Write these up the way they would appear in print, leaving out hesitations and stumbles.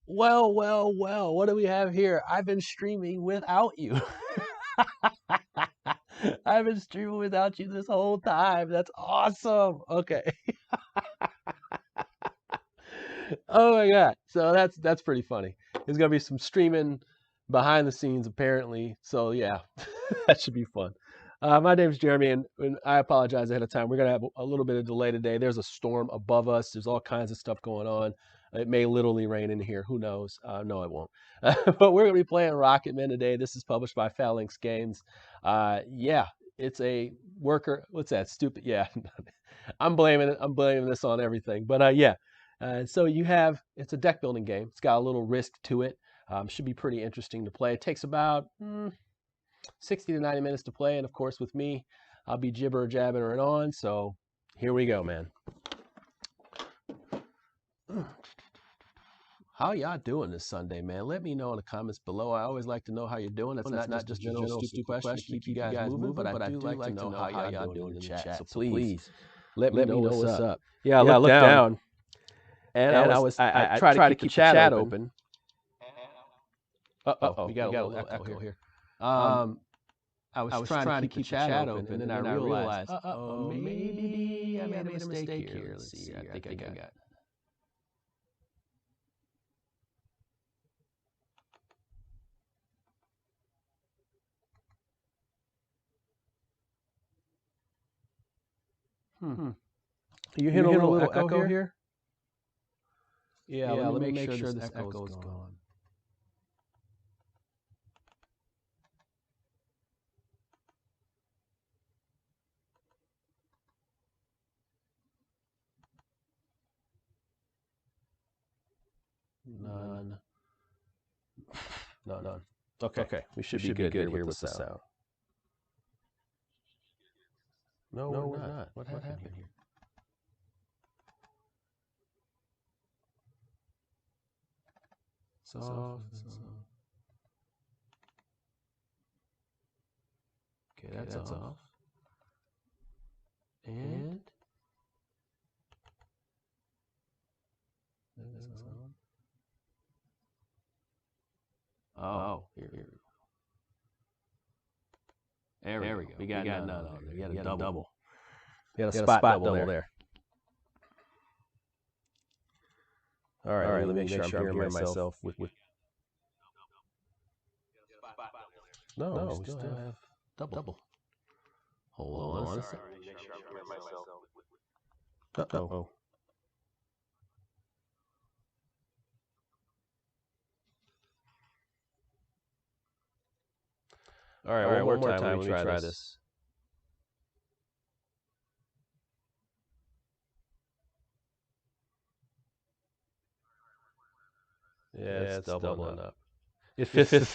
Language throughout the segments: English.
Well, what do we have here? I've been streaming without you. I've been streaming without you this whole time. That's awesome. Okay. Oh my God. So that's pretty funny. There's gonna be some streaming behind the scenes apparently. So yeah, that should be fun. My name's Jeremy, and I apologize ahead of time. We're gonna have a little bit of delay today. There's a storm above us. There's all kinds of stuff going on. It may literally rain in here. Who knows? No, it won't. But we're gonna be playing Rocketmen today. This is published by Phalanx Games. Yeah, it's a worker. What's that? Stupid. Yeah, I'm blaming it. I'm blaming this on everything. But yeah. So it's a deck building game. It's got a little risk to it. Should be pretty interesting to play. It takes about 60 to 90 minutes to play. And of course, with me, I'll be jibber jabbing it on. So here we go, man. How y'all doing this Sunday, man? Let me know in the comments below. I always like to know how you're doing. It's not just a general stupid question to keep you guys moving, but I do like to know how y'all doing in the chat. So please let me know what's up. Yeah, I looked down. And I tried to keep the chat open. Uh-oh, we got a little echo here. I was trying to keep the chat open, and then I realized, maybe I made a mistake here. Let's see, I think I got. You hear a little echo here? Yeah, let me make sure this echo is gone. None. None. Okay. We should be good here with the sound. No, we're not. What happened here? Soft. Okay, that's off. And this is on. Oh, here. There we go. We got none on there. We got a double. We got a spot double there. All right, let me make sure I'm hearing myself with. No, we still have double. Hold on a second. Uh-oh. All right, one more time. Let me try this. Yeah, it's doubling up. It fits. He's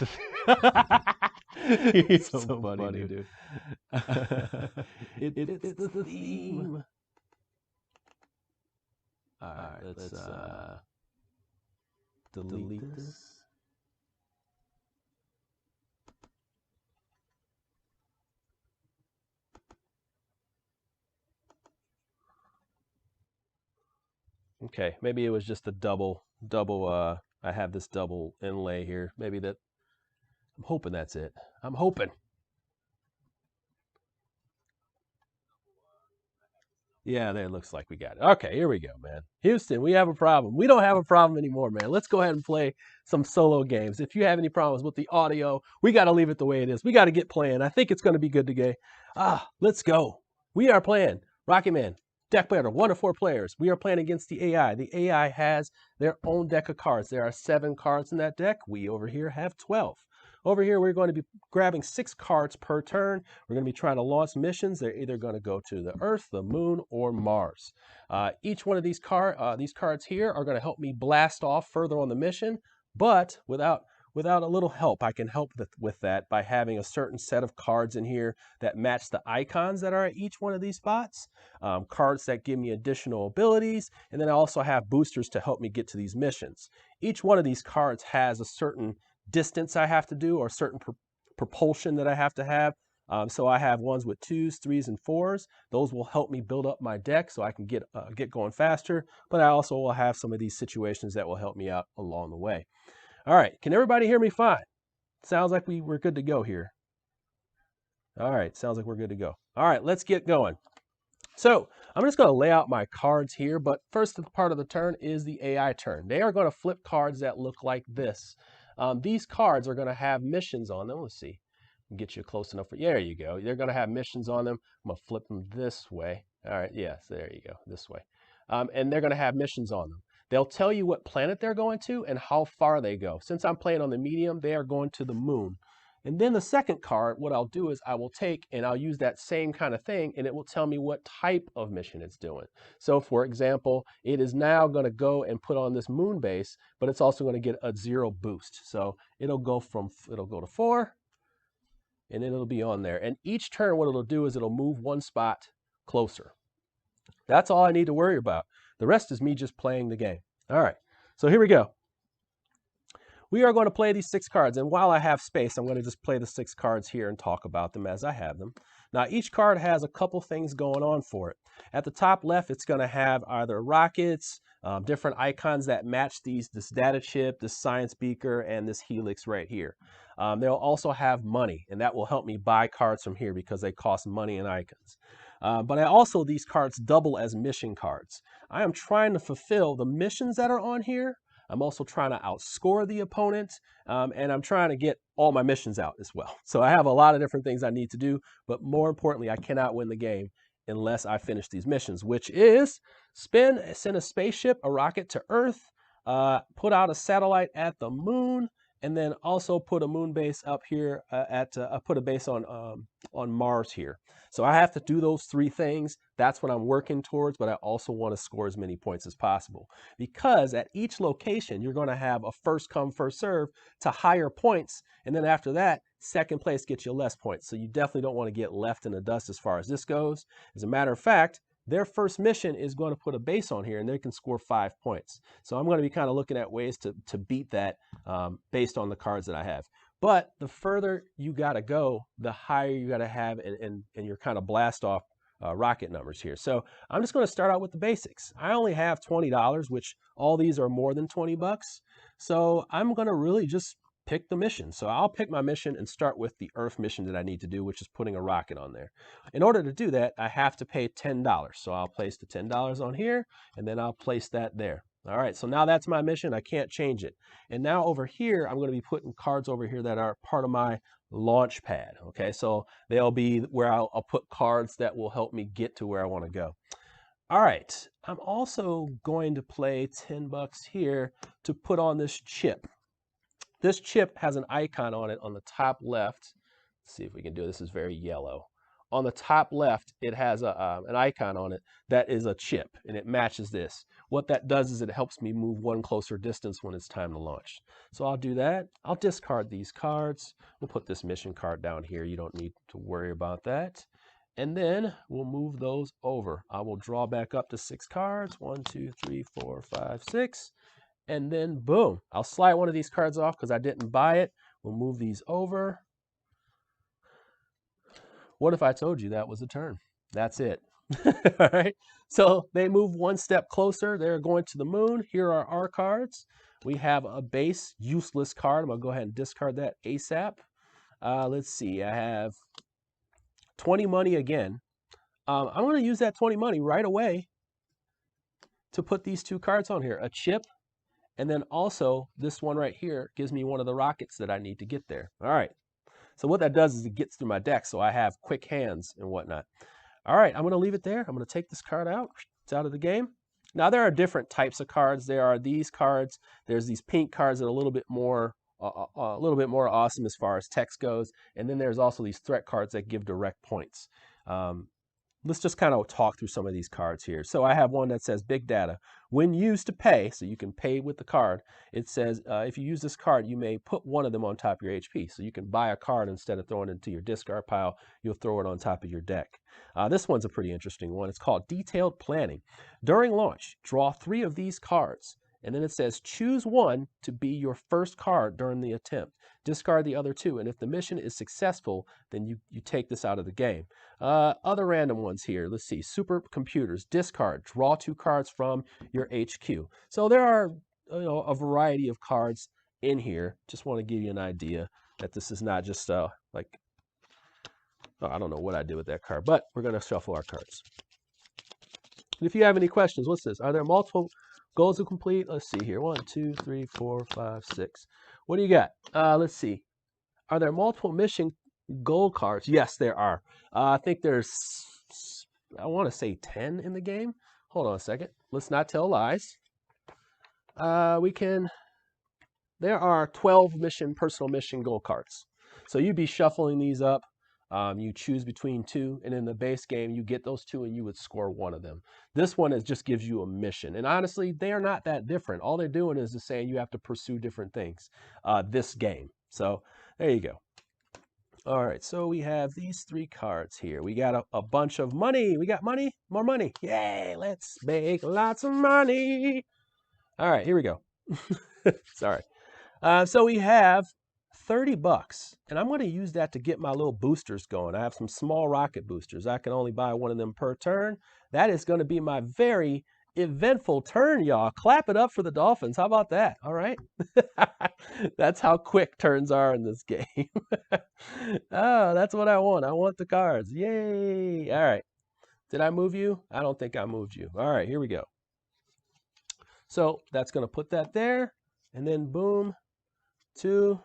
so funny, dude. It's the theme. All right, let's delete this. Okay, maybe it was just a double. I have this double inlay here. Maybe that. I'm hoping that's it. I'm hoping. Yeah, there looks like we got it. Okay, here we go, man. Houston, we have a problem. We don't have a problem anymore, man. Let's go ahead and play some solo games. If you have any problems with the audio, we got to leave it the way it is. We got to get playing. I think it's going to be good today. Let's go. We are playing Rocketmen. Deck player, 1 to 4 players. We are playing against the AI. The AI has their own deck of cards. There are 7 cards in that deck. We over here have 12. Over here, we're going to be grabbing 6 cards per turn. We're going to be trying to launch missions. They're either going to go to the Earth, the Moon, or Mars. Each one of these cards here are going to help me blast off further on the mission, but without a little help, I can help with that by having a certain set of cards in here that match the icons that are at each one of these spots, cards that give me additional abilities, and then I also have boosters to help me get to these missions. Each one of these cards has a certain distance I have to do or certain propulsion that I have to have. So I have ones with 2s, 3s, and 4s. Those will help me build up my deck so I can get going faster. But I also will have some of these situations that will help me out along the way. All right, can everybody hear me fine? Sounds like we're good to go here. All right, sounds like we're good to go. All right, let's get going. So I'm just going to lay out my cards here, but first part of the turn is the AI turn. They are going to flip cards that look like this. These cards are going to have missions on them. Let's see, get you close enough. There you go. They're going to have missions on them. I'm going to flip them this way. All right, yes, there you go, this way. And they're going to have missions on them. They'll tell you what planet they're going to and how far they go. Since I'm playing on the medium, they are going to the moon. And then the second card, what I'll do is I will take and I'll use that same kind of thing and it will tell me what type of mission it's doing. So for example, it is now going to go and put on this moon base, but it's also going to get a 0 boost. So it'll go to 4 and then it'll be on there. And each turn, what it'll do is it'll move one spot closer. That's all I need to worry about. The rest is me just playing the game. All right, so here we go. We are going to play these 6 cards, and while I have space, I'm going to just play the 6 cards here and talk about them as I have them. Now, each card has a couple things going on for it. At the top left, it's going to have either rockets, different icons that match this data chip, this science beaker, and this helix right here. They'll also have money, and that will help me buy cards from here because they cost money and icons. But these cards double as mission cards. I am trying to fulfill the missions that are on here. I'm also trying to outscore the opponent, and I'm trying to get all my missions out as well. So I have a lot of different things I need to do, but more importantly, I cannot win the game unless I finish these missions, which is send a spaceship, a rocket to Earth, put out a satellite at the moon, and then also put a moon base up here put a base on Mars here. So I have to do those 3 things. That's what I'm working towards, but I also want to score as many points as possible. Because at each location, you're going to have a first come, first serve to higher points. And then after that, second place gets you less points. So you definitely don't want to get left in the dust as far as this goes. As a matter of fact, their first mission is going to put a base on here and they can score 5 points. So I'm going to be kind of looking at ways to beat that based on the cards that I have. But the further you got to go, the higher you got to have and your kind of blast off rocket numbers here. So I'm just going to start out with the basics. I only have $20, which all these are more than 20 bucks. So I'm going to really just pick the mission. So I'll pick my mission and start with the Earth mission that I need to do, which is putting a rocket on there. In order to do that, I have to pay $10. So I'll place the $10 on here, and then I'll place that there. All right, so now that's my mission. I can't change it. And now over here, I'm going to be putting cards over here that are part of my launch pad. Okay, so they'll be where I'll put cards that will help me get to where I want to go. All right, I'm also going to play 10 bucks here to put on this chip. This chip has an icon on it on the top left. Let's see if we can do it. This is very yellow. On the top left, it has an icon on it that is a chip, and it matches this. What that does is it helps me move one closer distance when it's time to launch. So I'll do that. I'll discard these cards. We'll put this mission card down here. You don't need to worry about that. And then we'll move those over. I will draw back up to 6 cards. 1, 2, 3, 4, 5, 6. And then boom, I'll slide one of these cards off because I didn't buy it. We'll move these over. What if I told you that was a turn? That's it. All right. So they move one step closer. They're going to the moon. Here are our cards. We have a base useless card. I'm going to go ahead and discard that ASAP. Let's see. I have 20 money again. I'm going to use that 20 money right away to put these 2 cards on here. A chip, and then also this one right here gives me one of the rockets that I need to get there. All right. So what that does is it gets through my deck, so I have quick hands and whatnot. All right, I'm going to leave it there. I'm going to take this card out. It's out of the game. Now, there are different types of cards. There are these cards. There's these pink cards that are a little bit more awesome as far as text goes. And then there's also these threat cards that give direct points. Let's just kind of talk through some of these cards here. So I have one that says big data. When used to pay, so you can pay with the card, it says if you use this card, you may put one of them on top of your HP. So you can buy a card instead of throwing it into your discard pile, you'll throw it on top of your deck. This one's a pretty interesting one. It's called Detailed Planning. During launch, draw 3 of these cards And then it says choose one to be your first card during the attempt. Discard the other two. And if the mission is successful, then you take this out of the game. Other random ones here. Let's see. Supercomputers. Discard. Draw 2 cards from your HQ. So there are a variety of cards in here. Just want to give you an idea that this is not just like, oh, I don't know what I did with that card, but we're going to shuffle our cards. And if you have any questions, what's this? Are there multiple goals to complete? Let's see here. 1, 2, 3, 4, 5, 6. What do you got? Let's see. Are there multiple mission goal cards? Yes, there are. I think there's, I want to say 10 in the game. Hold on a second. Let's not tell lies. There are 12 personal mission goal cards. So you'd be shuffling these up. You choose between 2, and in the base game, you get those 2 and you would score one of them. This one just gives you a mission. And honestly, they are not that different. All they're doing is just saying you have to pursue different things this game. So there you go. All right, so we have these 3 cards here. We got a bunch of money. We got money, more money. Yay, let's make lots of money. All right, here we go. Sorry. So we have $30, and I'm going to use that to get my little boosters going. I have some small rocket boosters. I can only buy one of them per turn. That is going to be my very eventful turn, y'all. Clap it up for the Dolphins. How about that? All right. That's how quick turns are in this game. Oh, that's what I want. I want the cards. Yay. All right. Did I move you? I don't think I moved you. All right, here we go. So that's going to put that there, and then boom, 2.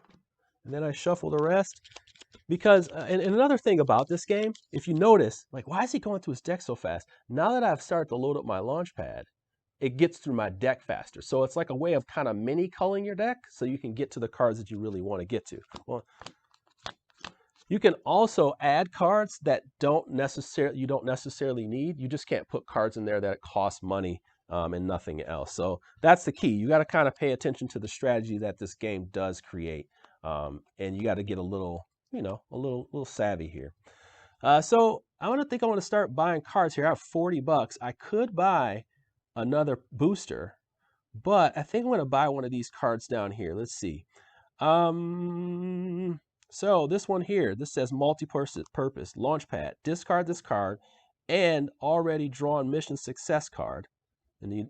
And then I shuffle the rest because, and another thing about this game, if you notice, like, why is he going through his deck so fast? Now that I've started to load up my launch pad, it gets through my deck faster. So it's like a way of kind of mini culling your deck so you can get to the cards that you really want to get to. Well, you can also add cards that you don't necessarily need. You just can't put cards in there that cost money and nothing else. So that's the key. You got to kind of pay attention to the strategy that this game does create. And you got to get a little, a little savvy here. So I want to start buying cards here. I have $40. I could buy another booster, but I think I'm going to buy one of these cards down here. Let's see. So this one here, this says multi-purpose launch pad. Discard this card and already drawn mission success card. And the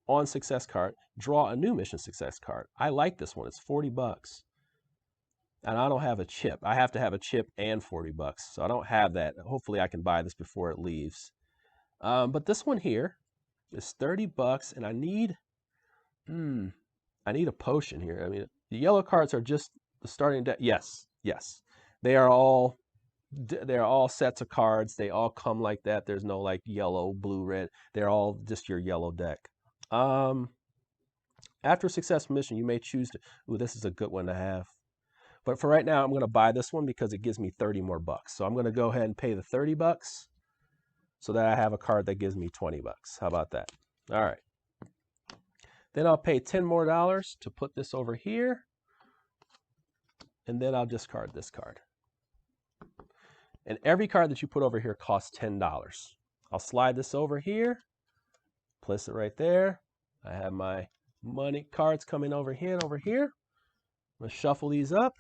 on success card, draw a new mission success card. I like this one. It's $40. And I don't have a chip. I have to have a chip and $40. So I don't have that. Hopefully I can buy this before it leaves. But this one here is $30, and I need a potion here. I mean, the yellow cards are just the starting deck. Yes. They're all sets of cards. They all come like that. There's no like yellow, blue, red. They're all just your yellow deck. After a successful mission, you may choose to. Ooh, this is a good one to have. But for right now, I'm going to buy this one because it gives me 30 more bucks. So I'm going to go ahead and pay the $30 so that I have a card that gives me 20 bucks. How about that? All right. Then I'll pay $10 more to put this over here. And then I'll discard this card. And every card that you put over here costs $10. I'll slide this over here. Place it right there. I have my money cards coming over here and over here. Let's shuffle these up.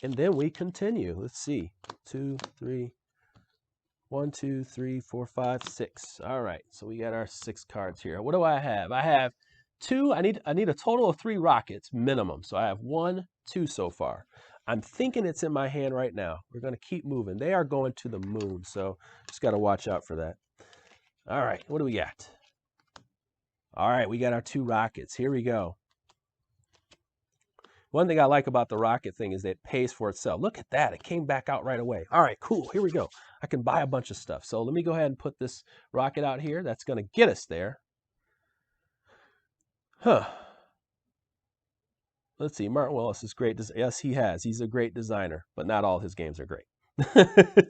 And then we continue. Let's see. 2, 3. 1, 2, 3, 4, 5, 6. All right. So we got our 6 cards here. What do I have? I have 2. I need a total of 3 rockets minimum. So I have 1, 2 so far. I'm thinking it's in my hand right now. We're going to keep moving. They are going to the moon. So just got to watch out for that. All right. What do we got? All right. We got our 2 rockets. Here we go. One thing I like about the rocket thing is that it pays for itself. Look at that. It came back out right away. All right, cool. Here we go. I can buy a bunch of stuff. So let me go ahead and put this rocket out here. That's going to get us there. Let's see. Martin Willis is great. Yes, he has. He's a great designer, but not all his games are great.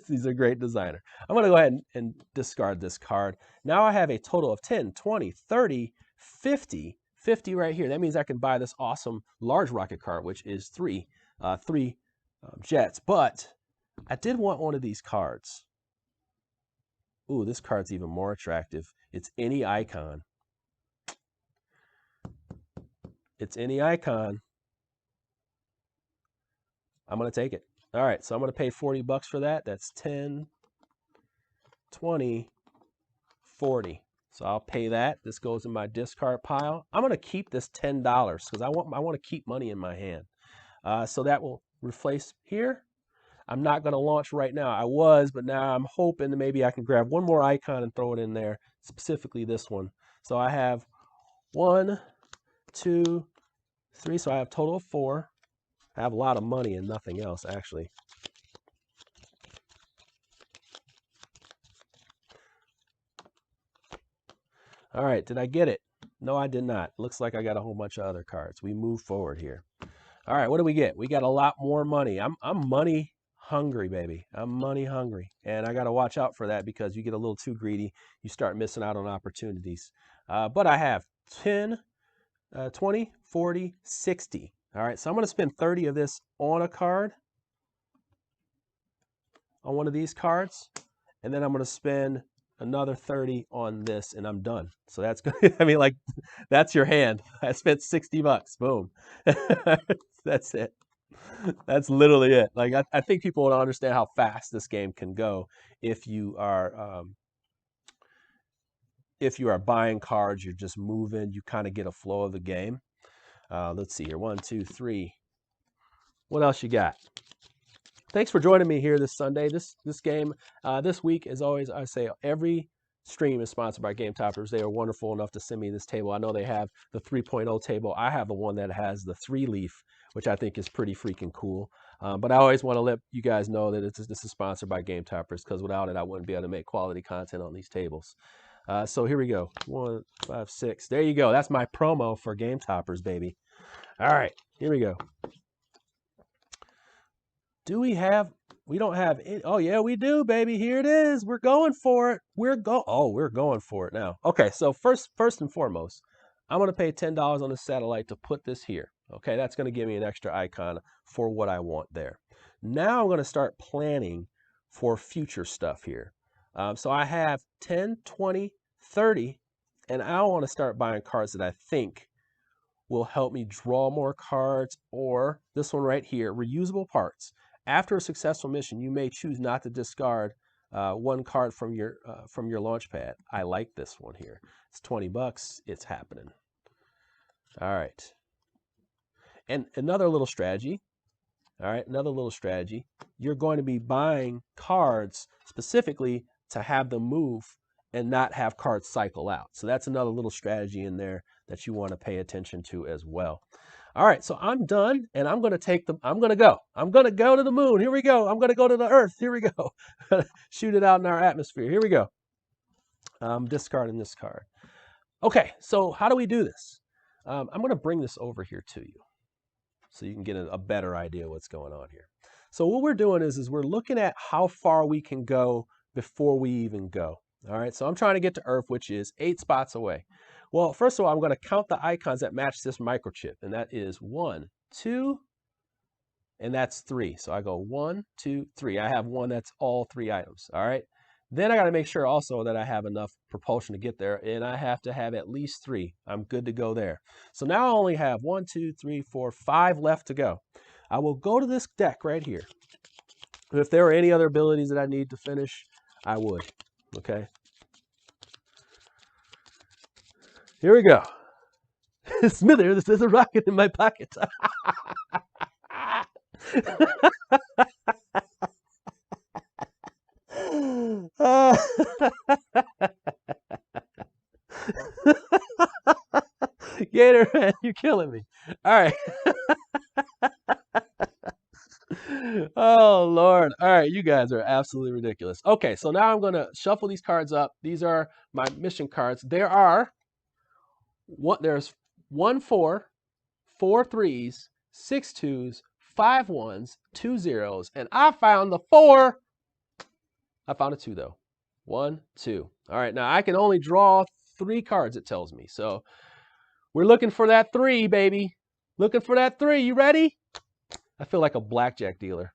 He's a great designer. I'm going to go ahead and discard this card. Now I have a total of 10, 20, 30, 50. 50 right here. That means I can buy this awesome large rocket card, which is 3 jets. But I did want one of these cards. Ooh, this card's even more attractive. It's any icon. It's any icon. I'm going to take it. All right, so I'm going to pay 40 bucks for that. That's 10, 20, 40. So I'll pay that. This goes in my discard pile. I'm going to keep this $10 because I want to keep money in my hand. So that will replace here. I'm not going to launch right now. I was, but now I'm hoping that maybe I can grab one more icon and throw it in there, specifically this one. So I have 1, 2, 3. So I have a total of 4. I have a lot of money and nothing else, actually. All right, did I get it? No, I did not. Looks like I got a whole bunch of other cards. We move forward here. All right, what do we get? We got a lot more money. I'm money hungry, baby. I'm money hungry. And I got to watch out for that because you get a little too greedy. You start missing out on opportunities. But I have 10, 20, 40, 60. All right, so I'm going to spend 30 of this on a card, on one of these cards. And then I'm going to spend another 30 on this and I'm done. So that's good. I mean, like, that's your hand. I spent 60 bucks. Boom. That's it. That's literally it. Like, I think people don't understand how fast this game can go if you are buying cards. You're just moving. You kind of get a flow of the game. Let's see here. 1, 2, 3. What else you got? Thanks for joining me here this Sunday. This game, this week, as always, I say every stream is sponsored by Game Toppers. They are wonderful enough to send me this table. I know they have the 3.0 table. I have the one that has the 3-leaf, which I think is pretty freaking cool. But I always want to let you guys know that this is sponsored by Game Toppers because without it, I wouldn't be able to make quality content on these tables. So here we go. 1, 5, 6. There you go. That's my promo for Game Toppers, baby. All right, here we go. Do we have, we don't have any, oh yeah, we do, baby. Here it is. We're going for it. We're going for it now. Okay, so first and foremost, I'm going to pay $10 on the satellite to put this here. Okay, that's going to give me an extra icon for what I want there. Now I'm going to start planning for future stuff here. So I have 10, 20, 30, and I want to start buying cards that I think will help me draw more cards, or this one right here, reusable parts. After a successful mission, you may choose not to discard one card from your launch pad. I like this one here. It's 20 bucks. It's happening. All right. And another little strategy. All right, another little strategy. You're going to be buying cards specifically to have them move and not have cards cycle out. So that's another little strategy in there that you want to pay attention to as well. All right, so I'm done, and I'm going to take them. I'm going to go. I'm going to go to the moon. Here we go. I'm going to go to the Earth. Here we go. Shoot it out in our atmosphere. Here we go. I'm discarding this card. Okay, so how do we do this? I'm going to bring this over here to you so you can get a better idea of what's going on here. So what we're doing is we're looking at how far we can go before we even go. All right, so I'm trying to get to Earth, which is 8 spots away. Well, first of all, I'm going to count the icons that match this microchip, and that is 1, 2, and that's 3. So I go 1, 2, 3. I have one that's all 3 items. All right. Then I got to make sure also that I have enough propulsion to get there, and I have to have at least 3. I'm good to go there. So now I only have 1, 2, 3, 4, 5 left to go. I will go to this deck right here. If there are any other abilities that I need to finish, I would. Okay. Here we go. Smither, this is a rocket in my pocket. Gator, man, you're killing me. All right. Oh, Lord. All right, you guys are absolutely ridiculous. Okay, so now I'm going to shuffle these cards up. These are my mission cards. There's 1 4, 4 3s, 6 2s, 5 1s, 2 0s, and I found the 4. I found a 2 though. 1, 2. All right, now I can only draw 3 cards, it tells me. So we're looking for that 3, baby. Looking for that 3. You ready? I feel like a blackjack dealer.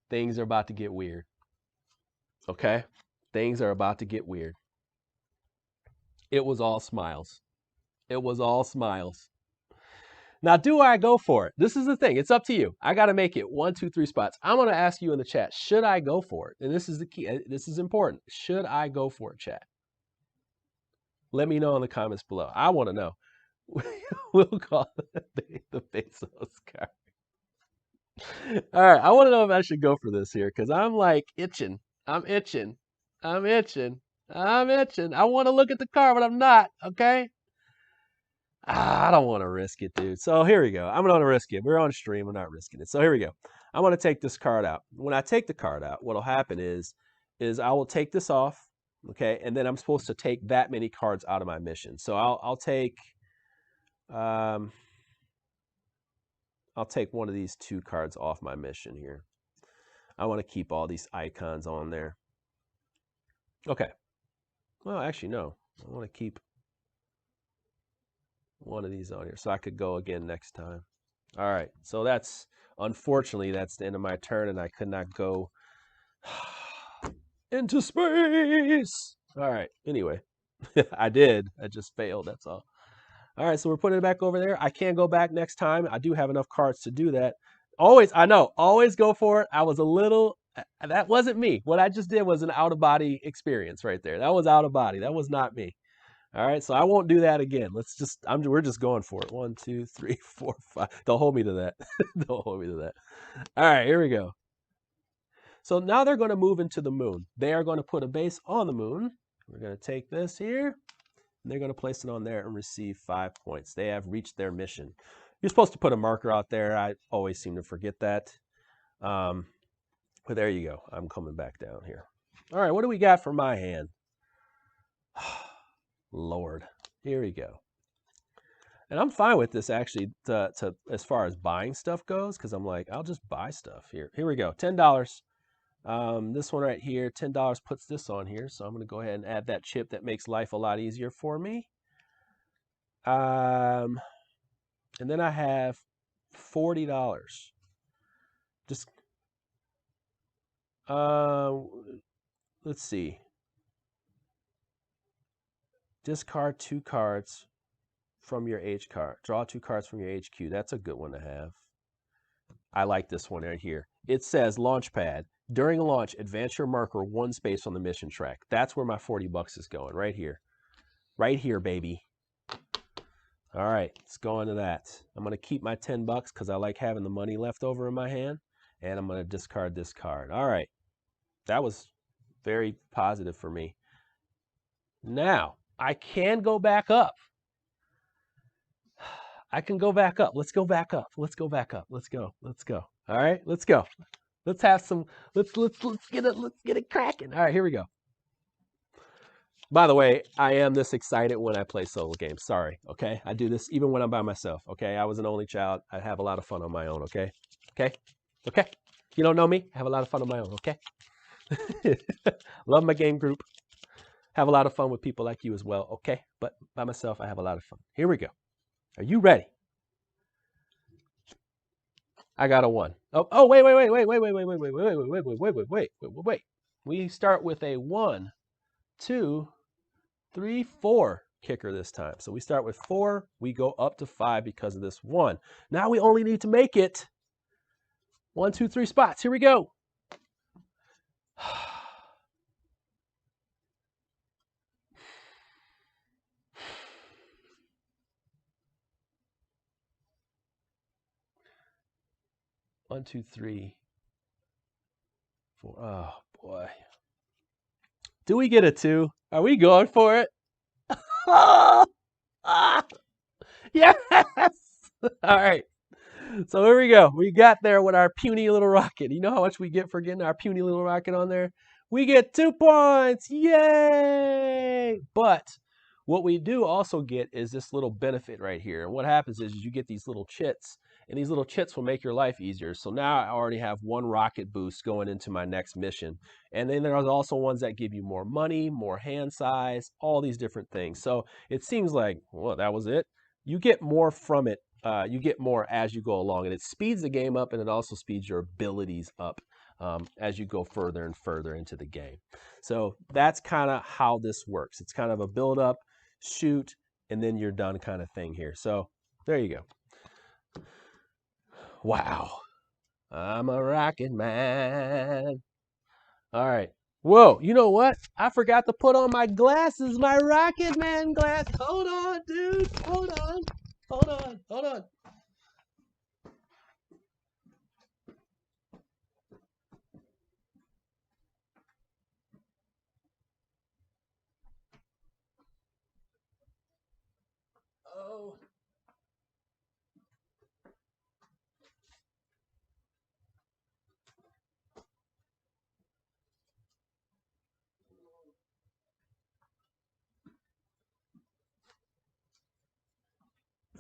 Things are about to get weird. Okay? Things are about to get weird. It was all smiles. It was all smiles. Now, do I go for it? This is the thing. It's up to you. I got to make it 1, 2, 3 spots. I'm going to ask you in the chat, should I go for it? And this is the key. This is important. Should I go for it, chat? Let me know in the comments below. I want to know. We'll call it the Bezos card. All right. I want to know if I should go for this here because I'm like itching. I'm itching. I'm itching. I'm itching. I want to look at the card, but I'm not. Okay. I don't want to risk it, dude. So here we go. I'm going to risk it. We're on stream. We're not risking it. So here we go. I'm going to take this card out. When I take the card out, what'll happen is I will take this off, okay, and then I'm supposed to take that many cards out of my mission. So I'll take one of these 2 cards off my mission here. I want to keep all these icons on there. Okay. Well, actually, no. I want to keep one of these on here so I could go again next time. All right. So unfortunately, that's the end of my turn, and I could not go into space. All right. Anyway, I did. I just failed. That's all. All right. So we're putting it back over there. I can go back next time. I do have enough cards to do that. I know. Always go for it. I was a little. That wasn't me. What I just did was an out-of-body experience right there. That was out of body. That was not me. All right, so I won't do that again. We're just going for it. 1, 2, 3, 4, 5. Don't hold me to that. Don't hold me to that. All right, here we go. So now they're going to move into the moon. They are going to put a base on the moon. We're going to take this here, and they're going to place it on there and receive 5 points. They have reached their mission. You're supposed to put a marker out there. I always seem to forget that. But there you go. I'm coming back down here. All right, what do we got for my hand? Lord, here we go. And I'm fine with this actually to as far as buying stuff goes, because I'm like, I'll just buy stuff here. Here we go, $10. This one right here, $10 puts this on here. So I'm going to go ahead and add that chip that makes life a lot easier for me. And then I have $40. Just, let's see. Discard 2 cards from your H card. Draw 2 cards from your HQ. That's a good one to have. I like this one right here. It says Launchpad. During a launch, advance your marker 1 space on the mission track. That's where my $40 is going, right here. Right here, baby. All right, let's go into that. I'm going to keep my $10 because I like having the money left over in my hand. And I'm going to discard this card. All right. That was very positive for me. Now, I can go back up. I can go back up. Let's go back up. Let's go back up. Let's go. Let's go. All right, let's go. Let's have some. Let's get it cracking. All right, here we go. By the way, I am this excited when I play solo games. Sorry, okay? I do this even when I'm by myself, okay? I was an only child. I have a lot of fun on my own, okay? Okay? Okay? You don't know me? I have a lot of fun on my own, okay? Love my game group. Have a lot of fun with people like you as well, okay? But by myself, I have a lot of fun. Here we go. Are you ready? I got a 1. Oh, wait. We start with a 1, 2, 3, 4 kicker this time. So we start with 4, we go up to 5 because of this 1. Now we only need to make it 1, 2, 3 spots. Here we go. One, 2, 3, 4. Oh boy. Do we get a 2? Are we going for it? Yes! All right. So here we go. We got there with our puny little rocket. You know how much we get for getting our puny little rocket on there? We get 2 points. Yay! But what we do also get is this little benefit right here. And what happens is you get these little chits. And these little chits will make your life easier. So now I already have 1 rocket boost going into my next mission. And then there are also ones that give you more money, more hand size, all these different things. So it seems like, well, that was it. You get more from it. You get more as you go along. And it speeds the game up, and it also speeds your abilities up as you go further and further into the game. So that's kind of how this works. It's kind of a build up, shoot, and then you're done kind of thing here. So there you go. Wow. I'm a rocket man. All right. Whoa, you know what? I forgot to put on my glasses, my Rocket Man glass. Hold on, dude. Hold on. Hold on. Hold on. Oh.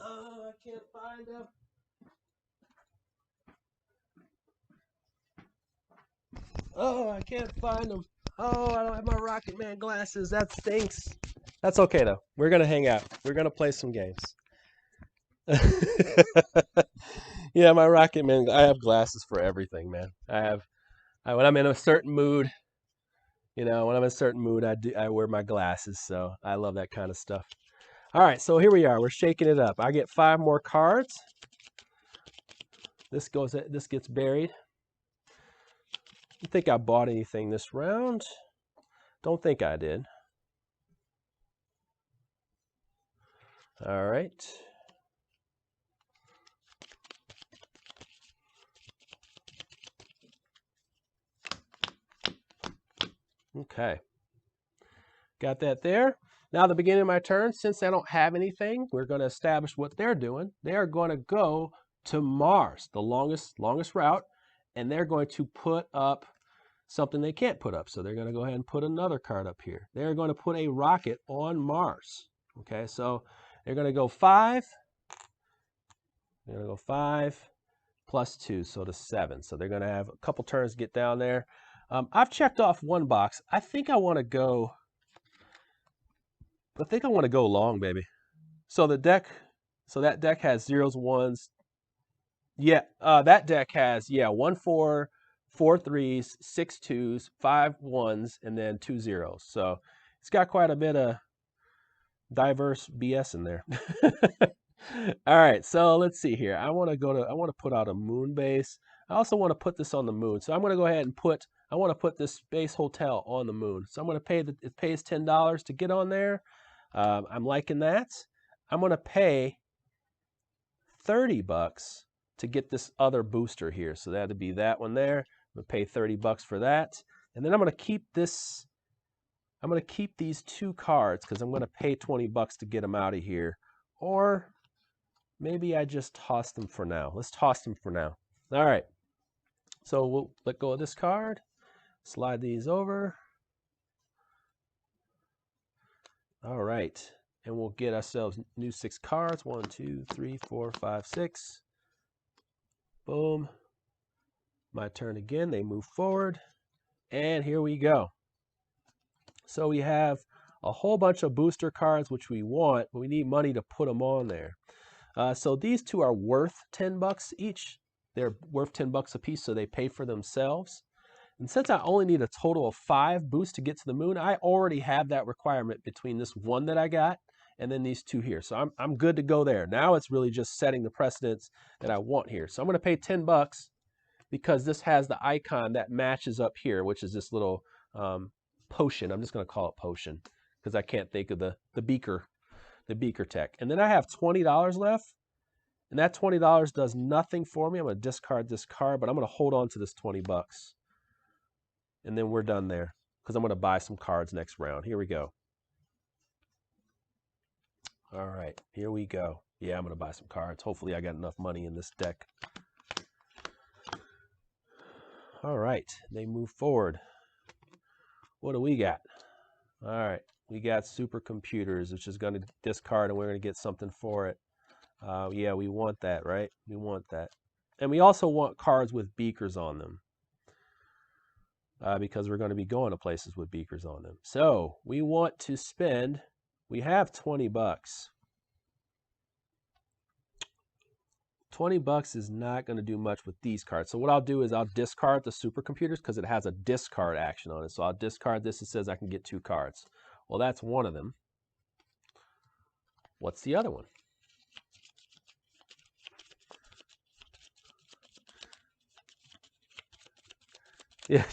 Oh, I can't find them. Oh, I can't find them. Oh, I don't have my Rocket Man glasses. That stinks. That's okay though. We're gonna hang out. We're gonna play some games. Yeah, my Rocket Man. I have glasses for everything, man. When I'm in a certain mood, when I'm in a certain mood, I wear my glasses. So I love that kind of stuff. All right, so here we are. We're shaking it up. I get 5 more cards. This gets buried. Don't think I bought anything this round. Don't think I did. All right. Okay. Got that there. Now, the beginning of my turn, since I don't have anything, we're going to establish what they're doing. They are going to go to Mars, the longest route, and they're going to put up something they can't put up. So they're going to go ahead and put another card up here. They're going to put a rocket on Mars. Okay, so they're going to go 5. They're going to go 5 plus 2, so to 7. So they're going to have a couple turns to get down there. I've checked off one box. I think I want to go long, baby. So that deck has 0s, 1s. Yeah, that deck has 1 4, 4 3s, 6 2s, 5 1s, and then 2 0s. So it's got quite a bit of diverse BS in there. All right, so let's see here. I want to put out a moon base. I also want to put this on the moon. So I'm going to go ahead and I want to put this space hotel on the moon. So I'm going to pay it pays $10 to get on there. I'm liking that. I'm going to pay $30 to get this other booster here. So that'd be that one there. I'm going to pay $30 for that. And then I'm going to keep this. I'm going to keep these 2 cards because I'm going to pay $20 to get them out of here. Or maybe I just toss them for now. Let's toss them for now. All right. So we'll let go of this card. Slide these over. All right. And we'll get ourselves new 6 cards. 1, 2, 3, 4, 5, 6. Boom. My turn again. They move forward. And here we go. So we have a whole bunch of booster cards, which we want, but we need money to put them on there. So these 2 are worth $10 each. They're worth $10 a piece, so they pay for themselves. And since I only need a total of 5 boosts to get to the moon, I already have that requirement between this one that I got and then these 2 here. So I'm good to go there. Now it's really just setting the precedence that I want here. So I'm going to pay $10 because this has the icon that matches up here, which is this little potion. I'm just going to call it potion because I can't think of the beaker tech. And then I have $20 left. And that $20 does nothing for me. I'm going to discard this card, but I'm going to hold on to this $20. And then we're done there because I'm going to buy some cards next round. Here we go. All right, here we go. Yeah, I'm going to buy some cards. Hopefully I got enough money in this deck. All right, they move forward. What do we got? All right, we got supercomputers, which is going to discard, and we're going to get something for it. Yeah, we want that, right? We want that. And we also want cards with beakers on them. Because we're going to be going to places with beakers on them. So we want to spend, we have $20. $20 is not going to do much with these cards. So what I'll do is I'll discard the supercomputers because it has a discard action on it. So I'll discard this. It says I can get 2 cards. Well, that's one of them. What's the other one? Yeah,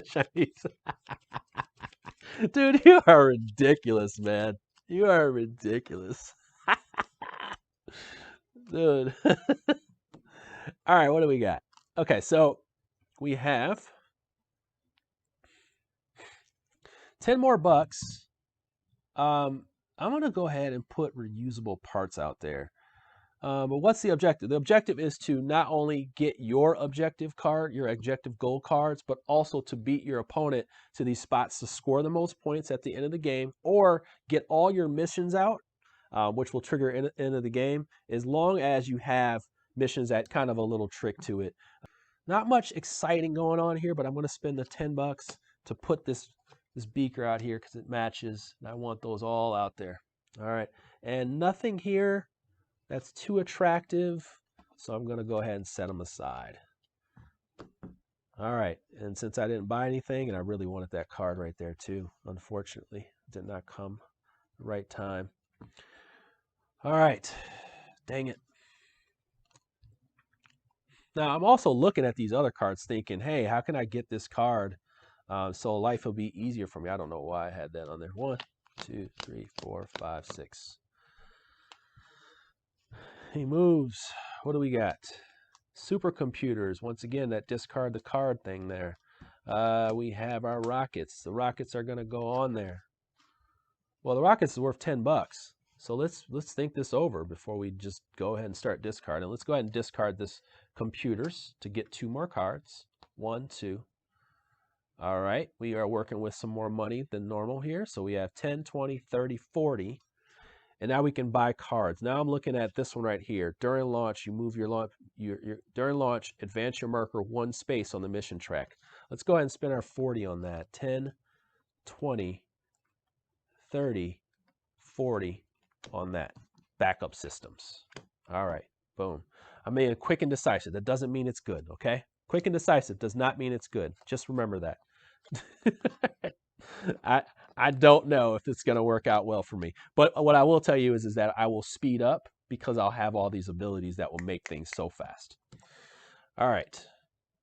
Chinese. Dude, you are ridiculous, man. You are ridiculous. Dude. All right, what do we got? Okay, so we have 10 more bucks. I'm going to go ahead and put reusable parts out there. But what's the objective? The objective is to not only get your objective card, your objective goal cards, but also to beat your opponent to these spots to score the most points at the end of the game, or get all your missions out, which will trigger end of the game, as long as you have missions that kind of a little trick to it. Not much exciting going on here, but I'm going to spend the $10 to put this beaker out here because it matches, and I want those all out there. All right, and nothing here that's too attractive, so I'm going to go ahead and set them aside. All right, and since I didn't buy anything, and I really wanted that card right there too, unfortunately, it did not come the right time. All right, dang it. Now, I'm also looking at these other cards thinking, hey, how can I get this card so life will be easier for me? I don't know why I had that on there. 1, 2, 3, 4, 5, 6. He moves. What do we got? Supercomputers. Once again, that discard the card thing there. We have our rockets. The rockets are going to go on there. Well, the rockets is worth $10. So let's think this over before we just go ahead and start discarding. Let's go ahead and discard this computers to get 2 more cards. 1, 2. All right, we are working with some more money than normal here. So we have 10, 20, 30, 40. And now we can buy cards. Now I'm looking at this one right here. During launch, you move your launch. During launch, advance your marker 1 space on the mission track. Let's go ahead and spend our 40 on that. 10, 20, 30, 40 on that. Backup systems. All right, boom. I mean, quick and decisive. That doesn't mean it's good, okay? Quick and decisive does not mean it's good. Just remember that. I don't know if it's going to work out well for me. But what I will tell you is that I will speed up because I'll have all these abilities that will make things so fast. All right.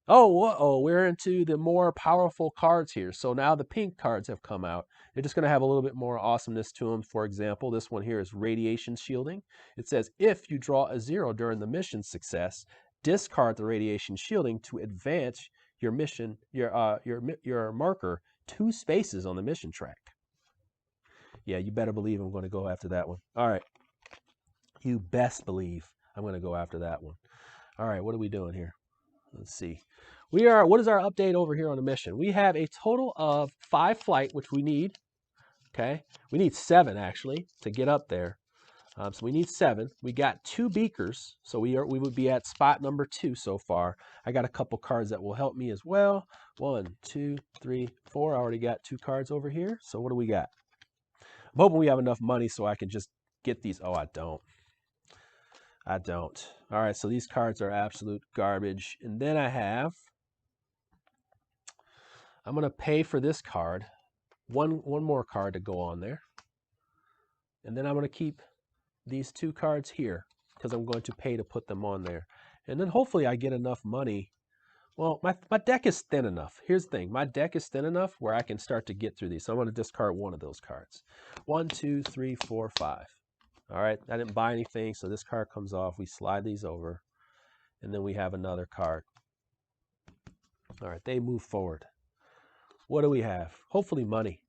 Oh, we're into the more powerful cards here. So now the pink cards have come out. They're just going to have a little bit more awesomeness to them. For example, this one here is radiation shielding. It says if you draw a 0 during the mission success, discard the radiation shielding to advance your mission, your marker 2 spaces on the mission track. Yeah, you better believe I'm going to go after that one. All right. You best believe I'm going to go after that one. All right, what are we doing here? Let's see. What is our update over here on the mission? We have a total of 5 flight, which we need. Okay. We need 7 actually to get up there. So we need 7. We got 2 beakers, so we would be at spot number 2 so far. I got a couple cards that will help me as well. 1, 2, 3, 4. I already got 2 cards over here. So what do we got? I'm hoping we have enough money so I can just get these. Oh, I don't. All right, so these cards are absolute garbage. And then I'm going to pay for this card. One more card to go on there. And then I'm going to keep these 2 cards here because I'm going to pay to put them on there. And then hopefully I get enough money. Well, my deck is thin enough. Here's the thing. My deck is thin enough where I can start to get through these. So I'm going to discard one of those cards. 1, 2, 3, 4, 5. All right. I didn't buy anything, so this card comes off. We slide these over. And then we have another card. All right. They move forward. What do we have? Hopefully money.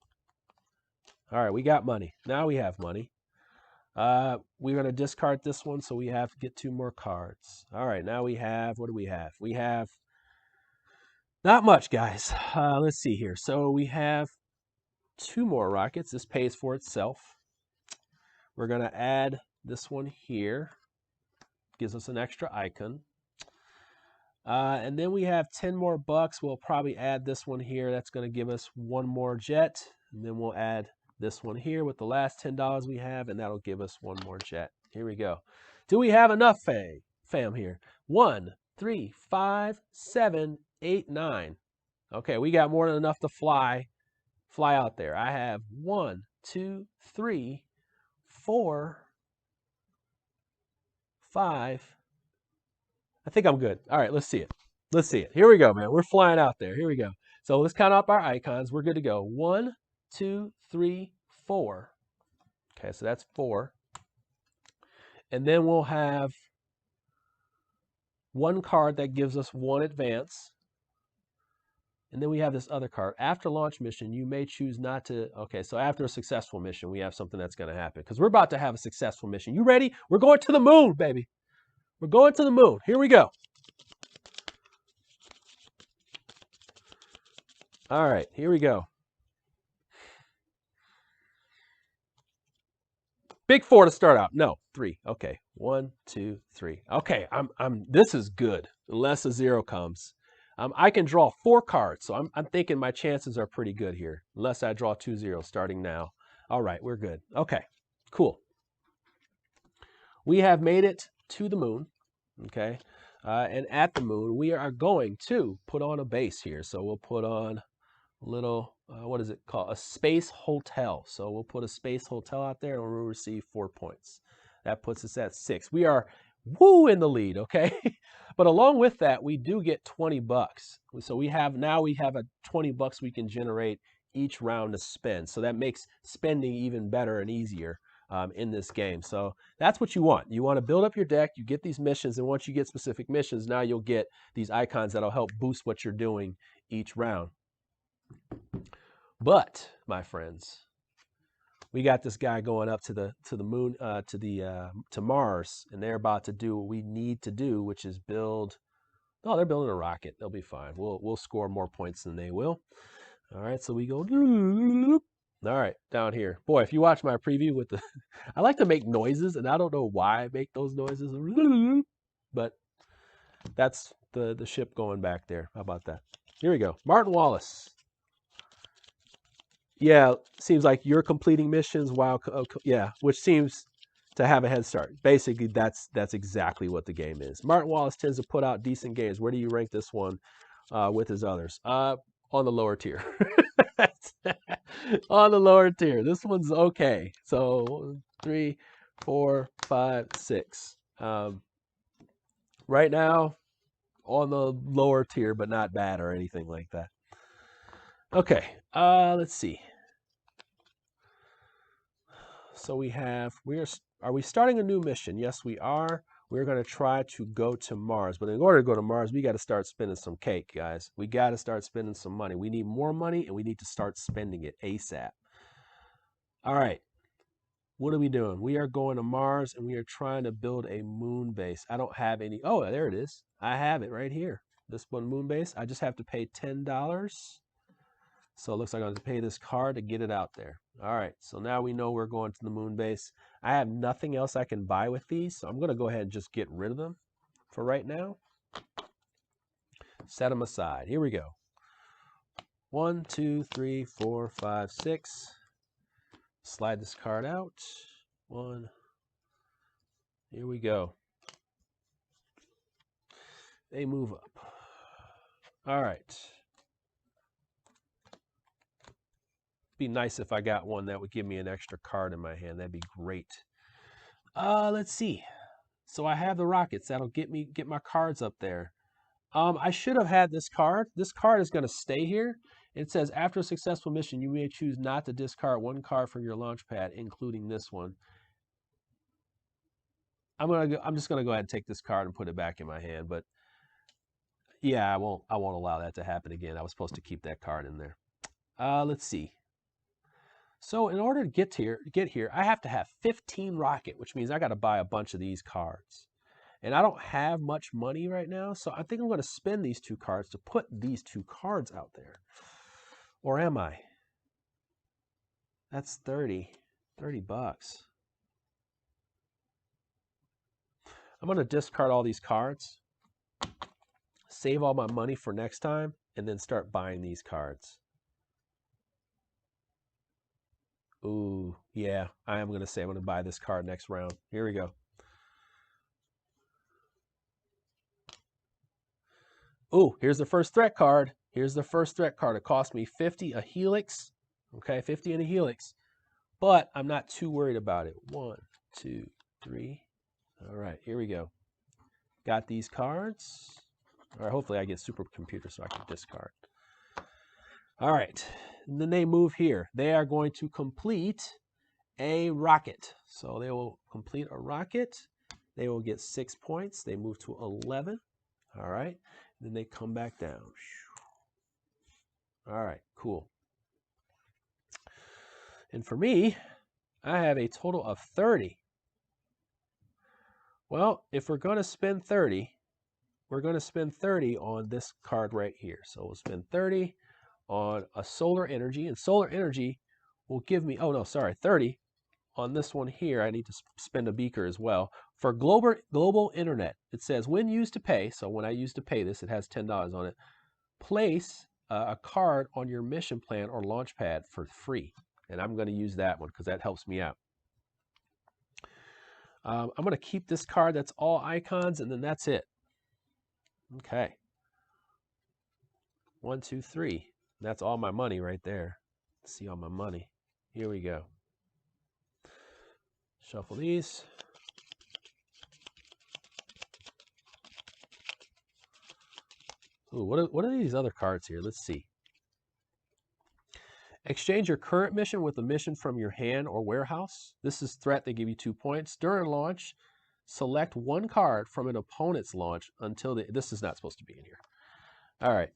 All right. We got money. Now we have money. We're going to discard this one, so we have to get 2 more cards. All right, now we have, what do we have? We have not much, guys. Let's see here. So we have 2 more rockets. This pays for itself. We're going to add this one here. Gives us an extra icon. And then we have 10 more bucks. We'll probably add this one here. That's going to give us 1 more jet. And then we'll add this one here with the last $10 we have, and that'll give us 1 more jet. Here we go. Do we have enough, Faye? fam here. 1, 3, 5, 7, 8, 9. Okay, we got more than enough to fly out there. I have 1, 2, 3, 4, 5. I think I'm good. All right, let's see it. Let's see it. Here we go, man. We're flying out there. Here we go. So let's count up our icons. We're good to go. 1, 2, 3, 4. Okay, so that's 4. And then we'll have one card that gives us 1 advance. And then we have this other card. After launch mission, you may choose not to. Okay, so after a successful mission, we have something that's going to happen. Because we're about to have a successful mission. You ready? We're going to the moon, baby. We're going to the moon. Here we go. All right, here we go. Big 4 to start out. No, 3. Okay, 1, 2, 3. Okay, this is good. Unless a 0 comes. I can draw 4 cards, so I'm thinking my chances are pretty good here. Unless I draw 2 zeros starting now. All right, we're good. Okay, cool. We have made it to the moon. Okay, and at the moon, we are going to put on a base here. So we'll put on a little, what is it called? A space hotel. So we'll put a space hotel out there and we'll receive 4 points. That puts us at 6. We are in the lead, okay? But along with that, we do get 20 bucks. So we have a 20 bucks we can generate each round to spend. So that makes spending even better and easier in this game. So that's what you want. You want to build up your deck, you get these missions, and once you get specific missions, now you'll get these icons that'll help boost what you're doing each round. But, my friends, we got this guy going up to the moon, to Mars, and they're about to do what we need to do, which is build. Oh, they're building a rocket. They'll be fine. We'll score more points than they will. All right, so we go. All right, down here. Boy, if you watch my preview with the, I like to make noises, and I don't know why I make those noises, but that's the ship going back there. How about that? Here we go. Martin Wallace. Yeah, seems like you're completing missions while, yeah, which seems to have a head start. Basically, that's exactly what the game is. Martin Wallace tends to put out decent games. Where do you rank this one with his others? On the lower tier. On the lower tier. This one's okay. So 3, 4, 5, 6. Right now, on the lower tier, but not bad or anything like that. Okay, let's see. So are we starting a new mission? Yes, we are. We're going to try to go to Mars. But in order to go to Mars, we got to start spending some cake, guys. We got to start spending some money. We need more money, and we need to start spending it ASAP. All right. What are we doing? We are going to Mars, and we are trying to build a moon base. I don't have any. Oh, there it is. I have it right here. This one, moon base. I just have to pay $10. So it looks like I have to pay this card to get it out there. All right, so now we know we're going to the moon base. I have nothing else I can buy with these, so I'm going to go ahead and just get rid of them for right now. Set them aside. Here we go. 1, 2, 3, 4, 5, 6. Slide this card out. 1. Here we go. They move up. All right. Be nice if I got one that would give me an extra card in my hand. That'd be great. Let's see. So I have the rockets. That'll get my cards up there. I should have had this card. This card is going to stay here. It says, after a successful mission, you may choose not to discard one card from your launch pad, including this one. I'm just going to go ahead and take this card and put it back in my hand. But yeah, I won't allow that to happen again. I was supposed to keep that card in there. Let's see. So in order to get here, I have to have 15 rocket, which means I got to buy a bunch of these cards. And I don't have much money right now, so I think I'm going to spend these 2 cards to put these 2 cards out there. Or am I? That's 30 bucks. I'm going to discard all these cards, save all my money for next time, and then start buying these cards. Ooh, yeah, I am going to say I'm going to buy this card next round. Here we go. Oh, here's the first threat card. Here's the first threat card. It cost me 50 a helix. Okay, 50 in a helix. But I'm not too worried about it. 1, 2, 3. All right, here we go. Got these cards. All right, hopefully I get supercomputer so I can discard. All right, and then they move here. They are going to complete a rocket. So they will complete a rocket. They will get 6 points. They move to 11. All right, and then they come back down. All right, cool. And for me, I have a total of 30. Well, if we're going to spend 30, we're going to spend 30 on this card right here. So we'll spend 30 on a solar energy, and solar energy will give me, oh no, sorry, 30 on this one here. I need to spend a beaker as well. For global internet, it says when used to pay, so when I use to pay this, it has $10 on it, place a card on your mission plan or launch pad for free. And I'm going to use that one because that helps me out. I'm going to keep this card that's all icons, and then that's it. Okay. 1, 2, 3. That's all my money right there. See all my money. Here we go. Shuffle these. Ooh, what are these other cards here? Let's see. Exchange your current mission with a mission from your hand or warehouse. This is threat. They give you 2 points. During launch, select one card from an opponent's launch until this is not supposed to be in here. All right.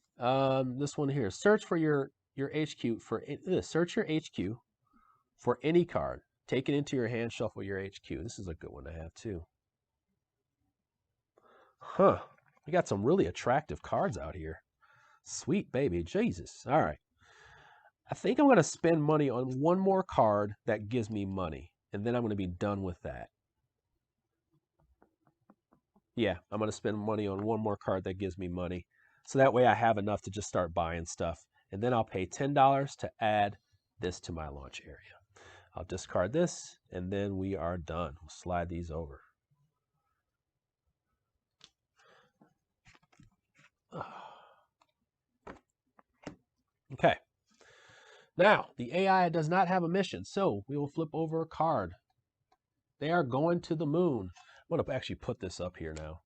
This one here. Search for your HQ for search your HQ for any card. Take it into your hand. Shuffle your HQ. This is a good one to have too. Huh. We got some really attractive cards out here. Sweet baby. Jesus. All right. I think I'm going to spend money on one more card that gives me money, and then I'm going to be done with that. Yeah, I'm going to spend money on one more card that gives me money. So that way I have enough to just start buying stuff. And then I'll pay $10 to add this to my launch area. I'll discard this, and then we are done. We'll slide these over. Okay. Now, the AI does not have a mission, so we will flip over a card. They are going to the moon. I'm going to actually put this up here now.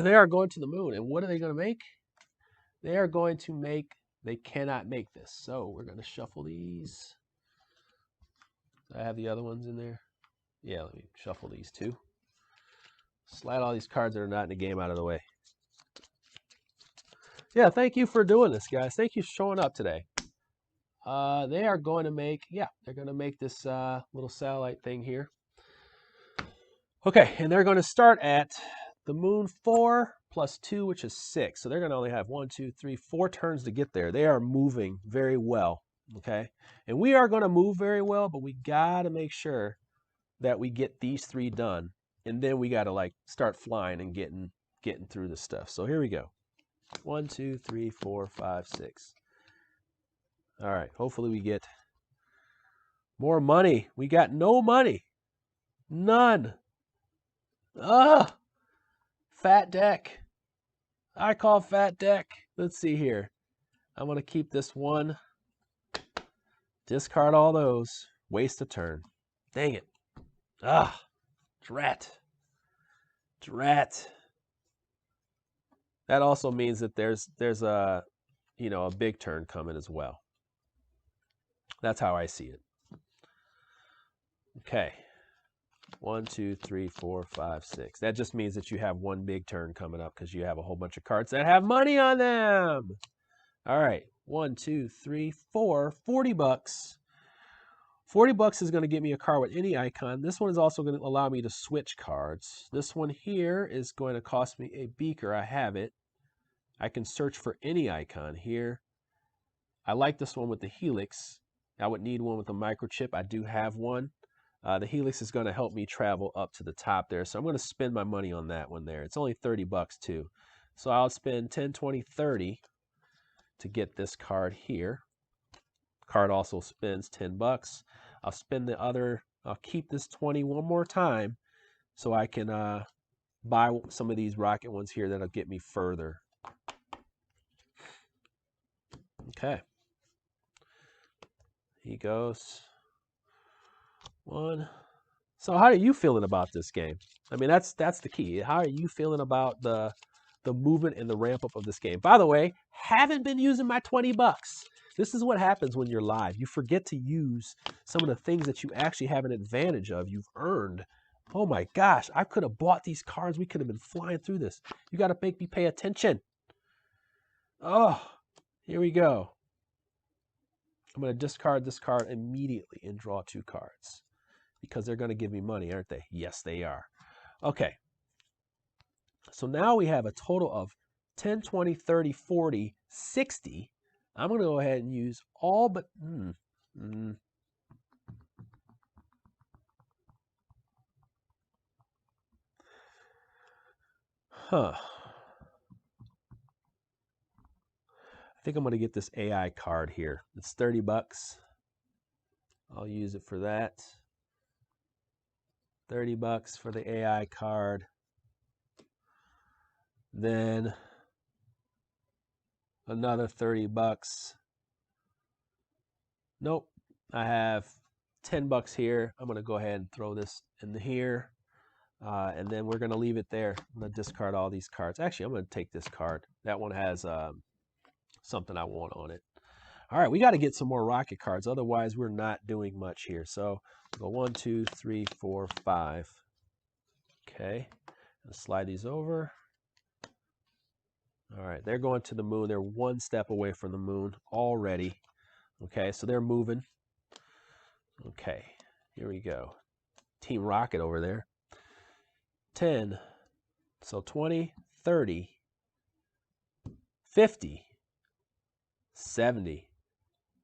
They are going to the moon, and what are they going to make? They are going to make, they cannot make this. So we're going to shuffle these. Do I have the other ones in there? Yeah, let me shuffle these too. Slide all these cards that are not in the game out of the way. Yeah, thank you for doing this, guys. Thank you for showing up today. They are going to make, they're going to make this little satellite thing here. Okay, and they're going to start at the moon 4 plus 2, which is 6. So they're going to only have 1, 2, 3, 4 turns to get there. They are moving very well, okay? And we are going to move very well, but we got to make sure that we get these 3 done. And then we got to like start flying and getting through this stuff. So here we go. 1, 2, 3, 4, 5, 6. All right, hopefully we get more money. We got no money. None. Fat deck. I call fat deck. Let's see here. I'm going to keep this one. Discard all those. Waste a turn. Dang it. Drat. Drat. That also means that there's a, a big turn coming as well. That's how I see it. Okay. 1, 2, 3, 4, 5, 6. That just means that you have one big turn coming up because you have a whole bunch of cards that have money on them. All right. 1, 2, 3, 4. $40. $40 is going to get me a card with any icon. This one is also going to allow me to switch cards. This one here is going to cost me a beaker. I have it. I can search for any icon here. I like this one with the helix. I would need one with a microchip. I do have one. The helix is going to help me travel up to the top there. So I'm going to spend my money on that one there. It's only $30 too. So I'll spend 10, 20, 30 to get this card here. Card also spends $10. I'll spend the other, I'll keep this 20 one more time so I can buy some of these rocket ones here that'll get me further. Okay. He goes 1. So how are you feeling about this game? I mean, that's the key. How are you feeling about the movement and the ramp up of this game? By the way, haven't been using my $20. This is what happens when you're live. You forget to use some of the things that you actually have an advantage of. You've earned. Oh my gosh, I could have bought these cards. We could have been flying through this. You got to make me pay attention. Oh, here we go. I'm going to discard this card immediately and draw 2 cards. Because they're going to give me money, aren't they? Yes, they are. Okay. So now we have a total of 10, 20, 30, 40, 60. I'm going to go ahead and use all but... Huh. I think I'm going to get this AI card here. It's $30. I'll use it for that. $30 for the AI card. Then another $30. Nope. I have $10 here. I'm going to go ahead and throw this in here. And then we're going to leave it there. I'm going to discard all these cards. Actually, I'm going to take this card. That one has something I want on it. All right, we got to get some more rocket cards. Otherwise, we're not doing much here. So go 1, 2, 3, 4, 5. Okay. Let's slide these over. All right, they're going to the moon. They're 1 step away from the moon already. Okay, so they're moving. Okay, here we go. Team Rocket over there. 10, so 20, 30, 50, 70.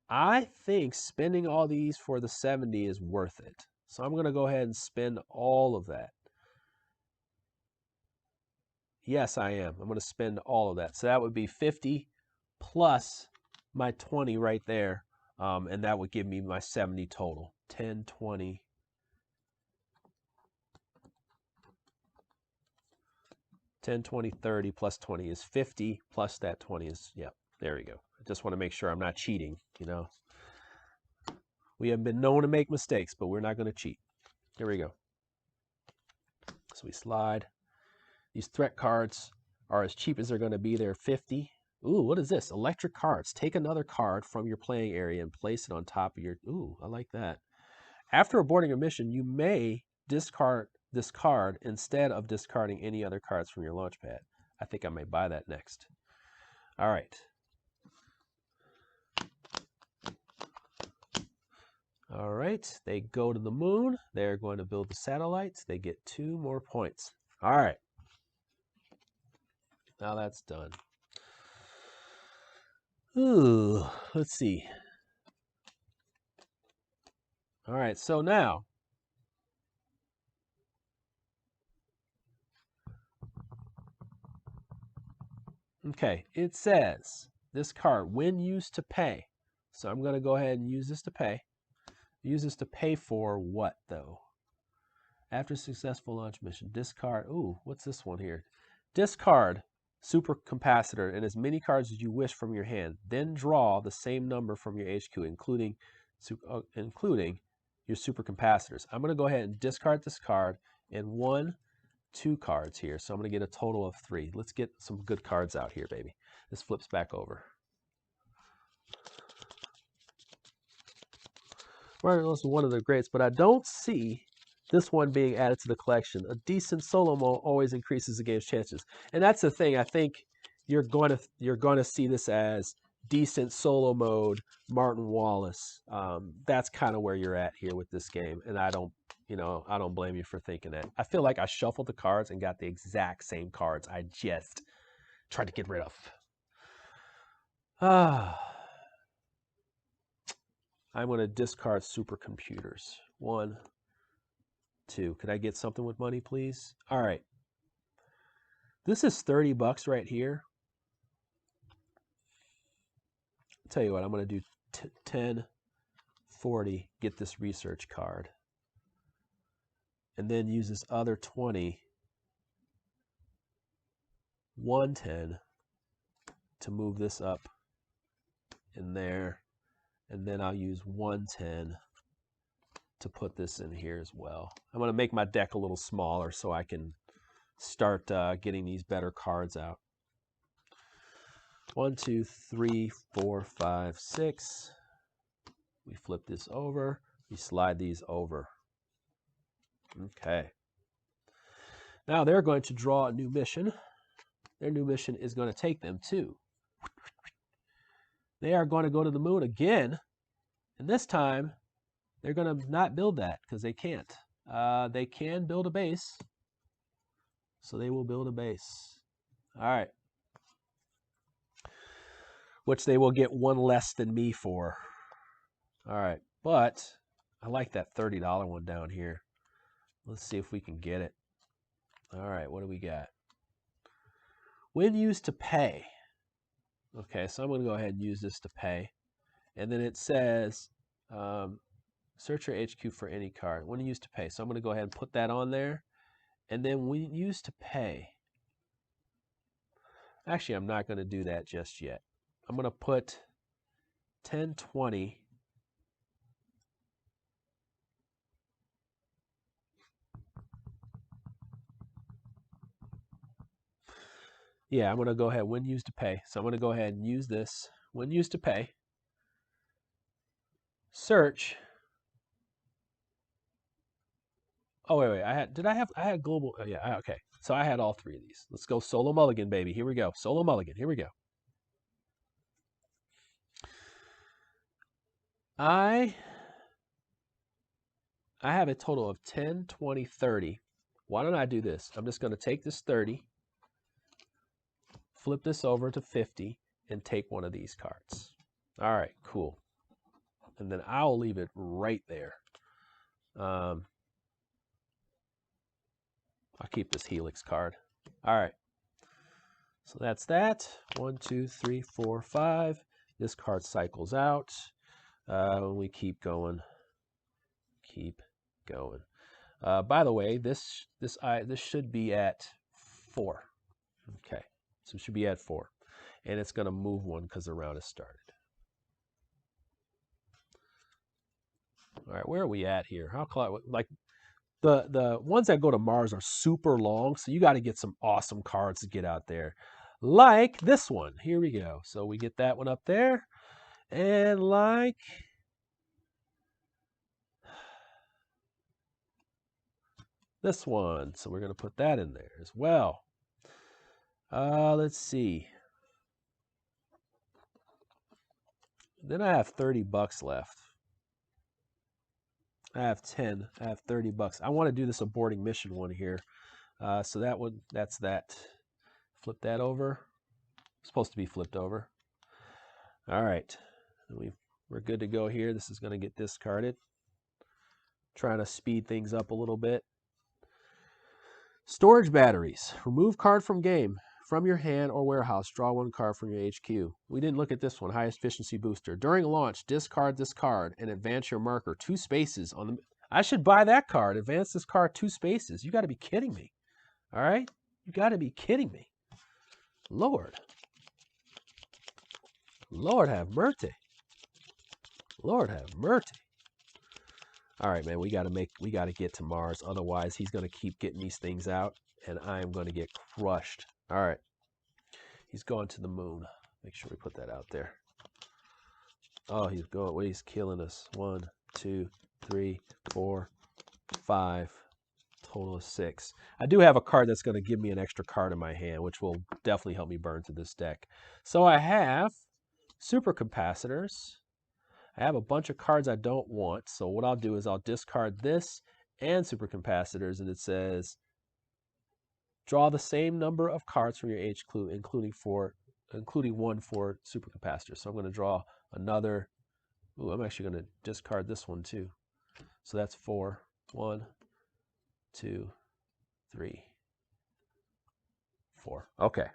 I think spending all these for the 70 is worth it. So I'm going to go ahead and spend all of that. Yes, I am. I'm going to spend all of that. So that would be 50 plus my 20 right there. And that would give me my 70 total. 10, 20. 10, 20, 30 plus 20 is 50 plus that 20 is, yep, there we go. I just want to make sure I'm not cheating, you know. We have been known to make mistakes, but we're not going to cheat. Here we go. So we slide. These threat cards are as cheap as they're going to be. They're 50. Ooh, what is this? Electric cards. Take another card from your playing area and place it on top of your... Ooh, I like that. After aborting a mission, you may discard this card instead of discarding any other cards from your launch pad. I think I may buy that next. All right. All right, they go to the moon. They're going to build the satellites. They get 2 more points. All right. Now that's done. Ooh, let's see. All right, so now okay, it says this card, when used to pay. So I'm going to go ahead and use this to pay. Use this to pay for what, though? After successful launch mission, discard. Ooh, what's this one here? Discard super capacitor and as many cards as you wish from your hand. Then draw the same number from your HQ, including your super capacitors. I'm going to go ahead and discard this card and 1, 2 cards here. So I'm going to get a total of 3. Let's get some good cards out here, baby. This flips back over. Martin is one of the greats, but I don't see this one being added to the collection. A decent solo mode always increases the game's chances, and that's the thing. I think you're going to see this as decent solo mode, Martin Wallace. That's kind of where you're at here with this game, and I don't blame you for thinking that. I feel like I shuffled the cards and got the exact same cards I just tried to get rid of. I'm going to discard supercomputers. 1, 2. Could I get something with money, please? All right. This is $30 right here. I'll tell you what, I'm going to do 10, 40, get this research card. And then use this other 20, 110 to move this up in there, and then I'll use 110 to put this in here as well. I'm going to make my deck a little smaller so I can start getting these better cards out. 1, 2, 3, 4, 5, 6. We flip this over. We slide these over. Okay. Now they're going to draw a new mission. Their new mission is going to take them to. They are going to go to the moon again. And this time, they're going to not build that because they can't. They can build a base. So they will build a base. All right. Which they will get one less than me for. All right. But I like that $30 one down here. Let's see if we can get it. All right. What do we got? When used to pay. Okay. So I'm going to go ahead and use this to pay. And then it says, search your HQ for any card. When used to pay. So I'm going to go ahead and put that on there. And then when used to pay. Actually, I'm not going to do that just yet. I'm going to put 1020. Yeah, I'm going to go ahead when used to pay. So I'm going to go ahead and use this when used to pay. Search. Oh, wait. I had global. Oh, yeah, okay. So I had all three of these. Let's go solo mulligan, baby. Here we go. Solo mulligan. Here we go. I have a total of 10, 20, 30. Why don't I do this? I'm just going to take this 30, flip this over to 50, and take one of these cards. All right, cool. And then I'll leave it right there. I'll keep this Helix card. All right. So that's that. 1, 2, 3, 4, 5. This card cycles out. We keep going. Keep going. By the way, this should be at 4. Okay, so it should be at 4, and it's going to move one because the round has started. All right, where are we at here? How close? Like the ones that go to Mars are super long, so you got to get some awesome cards to get out there, like this one. Here we go. So we get that one up there, and like. This one, so we're going to put that in there as well. Let's see. Then I have $30 left. I have 10. I have $30. I want to do this aborting mission one here. So that one, that's that. Flip that over. It's supposed to be flipped over. All right. We're good to go here. This is going to get discarded. Trying to speed things up a little bit. Storage batteries. Remove card from game. From your hand or warehouse, draw one card from your HQ. We didn't look at this one. High efficiency booster. During launch, discard this card and advance your marker 2 spaces on the. I should buy that card. Advance this card 2 spaces. You got to be kidding me. All right? You got to be kidding me. Lord. Lord have mercy. Lord have mercy. All right, man, we got to get to Mars. Otherwise, he's going to keep getting these things out, and I am going to get crushed. All right. He's going to the moon. Make sure we put that out there. Oh, he's going. Well, he's killing us. 1, 2, 3, 4, 5. Total of 6. I do have a card that's going to give me an extra card in my hand, which will definitely help me burn through this deck. So I have supercapacitors. I have a bunch of cards I don't want, so what I'll do is I'll discard this and supercapacitors, and it says, draw the same number of cards from your HQ, including one for supercapacitors. So I'm going to draw another. Ooh, I'm actually going to discard this one too. So that's 4. 1, 2, 3, 4. Okay.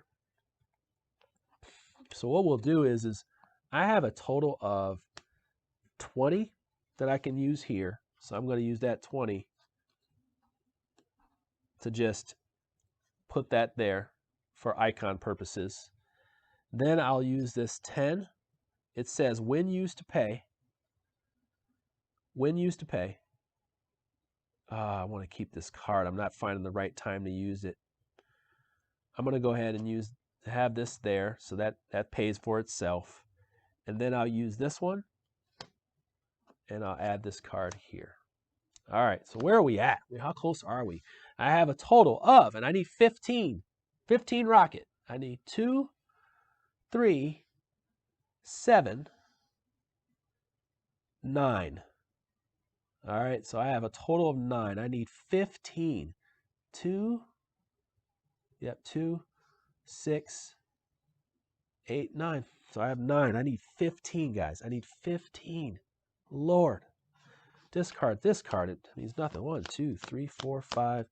So what we'll do is I have a total of 20 that I can use here. So I'm going to use that 20 to just put that there for icon purposes. Then I'll use this 10 it says when used to pay. When used to pay. I want to keep this card. I'm not finding the right time to use it. I'm going to go ahead and have this there, so that pays for itself. And then I'll use this one, and I'll add this card here. All right, so where are we at? How close are we? I have a total of, and I need 15. 15 rocket. I need 2, 3, 7, 9. All right, so I have a total of 9. I need 15. 2, 6, 8, 9. So I have 9. I need 15, guys. I need 15. Lord. Discard this card. It means nothing. 1, 2, 3, 4, 5,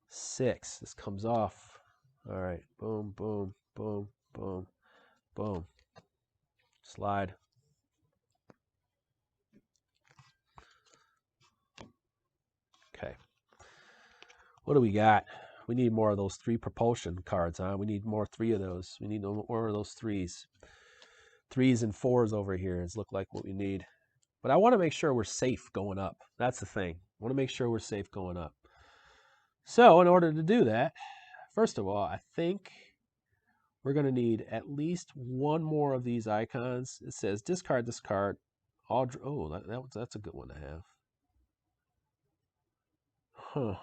6. This comes off. All right. Boom, boom, boom, boom, boom. Slide. Okay. What do we got? We need more of those 3 propulsion cards, huh? We need more 3 of those. We need more of those 3s. 3s and 4s over here look like what we need. But I want to make sure we're safe going up. That's the thing. I want to make sure we're safe going up. So in order to do that, first of all, I think we're going to need at least 1 more of these icons. It says discard this card. Oh, that's a good one to have. Huh.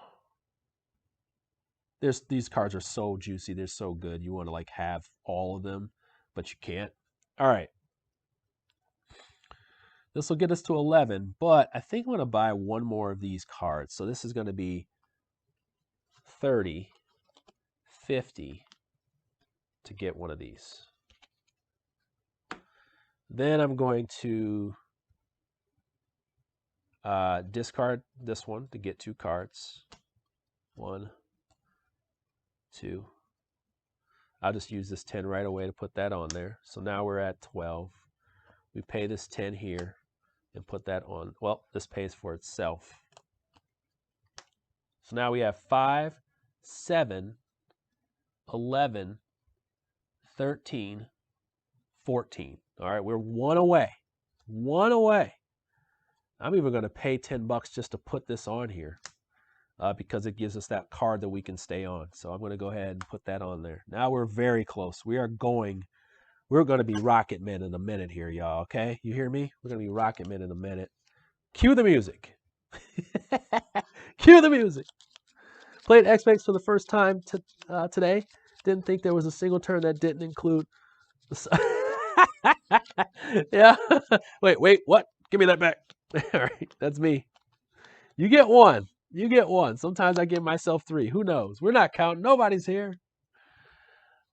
These cards are so juicy. They're so good. You want to like have all of them, but you can't. All right. This will get us to 11, but I think I'm going to buy 1 more of these cards. So this is going to be 30, 50 to get 1 of these. Then I'm going to discard this one to get 2 cards. 1, 2. I'll just use this 10 right away to put that on there. So now we're at 12. We pay this 10 here and put that on. Well, this pays for itself. So now we have 5, 7, 11, 13, 14. All right, we're 1 away. 1 away. I'm even going to pay $10 just to put this on here because it gives us that card that we can stay on. So I'm going to go ahead and put that on there. Now we're very close. We're going to be Rocketmen in a minute here, y'all, okay? You hear me? We're going to be Rocketmen in a minute. Cue the music. Cue the music. Played X-Makes for the first time today. Didn't think there was a single turn that didn't include... Yeah. Wait, what? Give me that back. All right, that's me. You get 1. You get 1. Sometimes I give myself 3. Who knows? We're not counting. Nobody's here.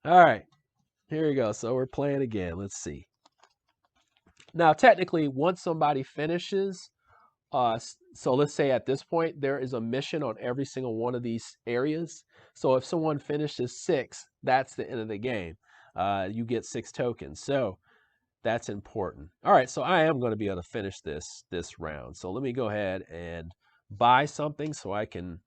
All right. Here we go. So we're playing again. Let's see. Now, technically, once somebody finishes, so let's say at this point, there is a mission on every single one of these areas. So if someone finishes 6, that's the end of the game. You get 6 tokens. So that's important. All right, so I am going to be able to finish this round. So let me go ahead and buy something so I can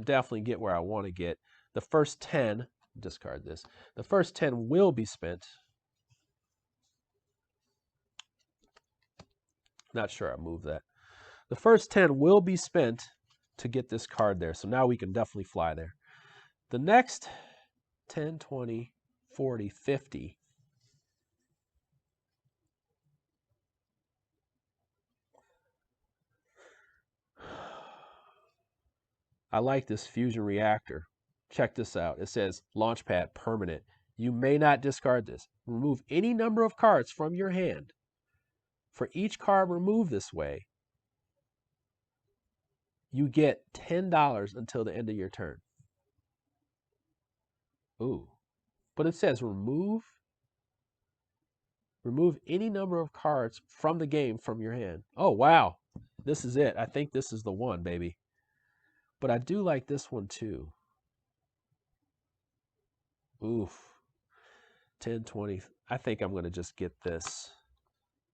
definitely get where I want to get. The first 10, discard this. The first 10 will be spent. Not sure I moved that. The first 10 will be spent to get this card there. So now we can definitely fly there. The next 10, 20, 40, 50. I like this fusion reactor. Check this out. It says Launchpad permanent. You may not discard this. Remove any number of cards from your hand. For each card removed this way, you get $10 until the end of your turn. Ooh. But it says remove any number of cards from the game from your hand. Oh, wow. This is it. I think this is the one, baby. But I do like this one too. Oof. 10, 20. I think I'm going to just get this.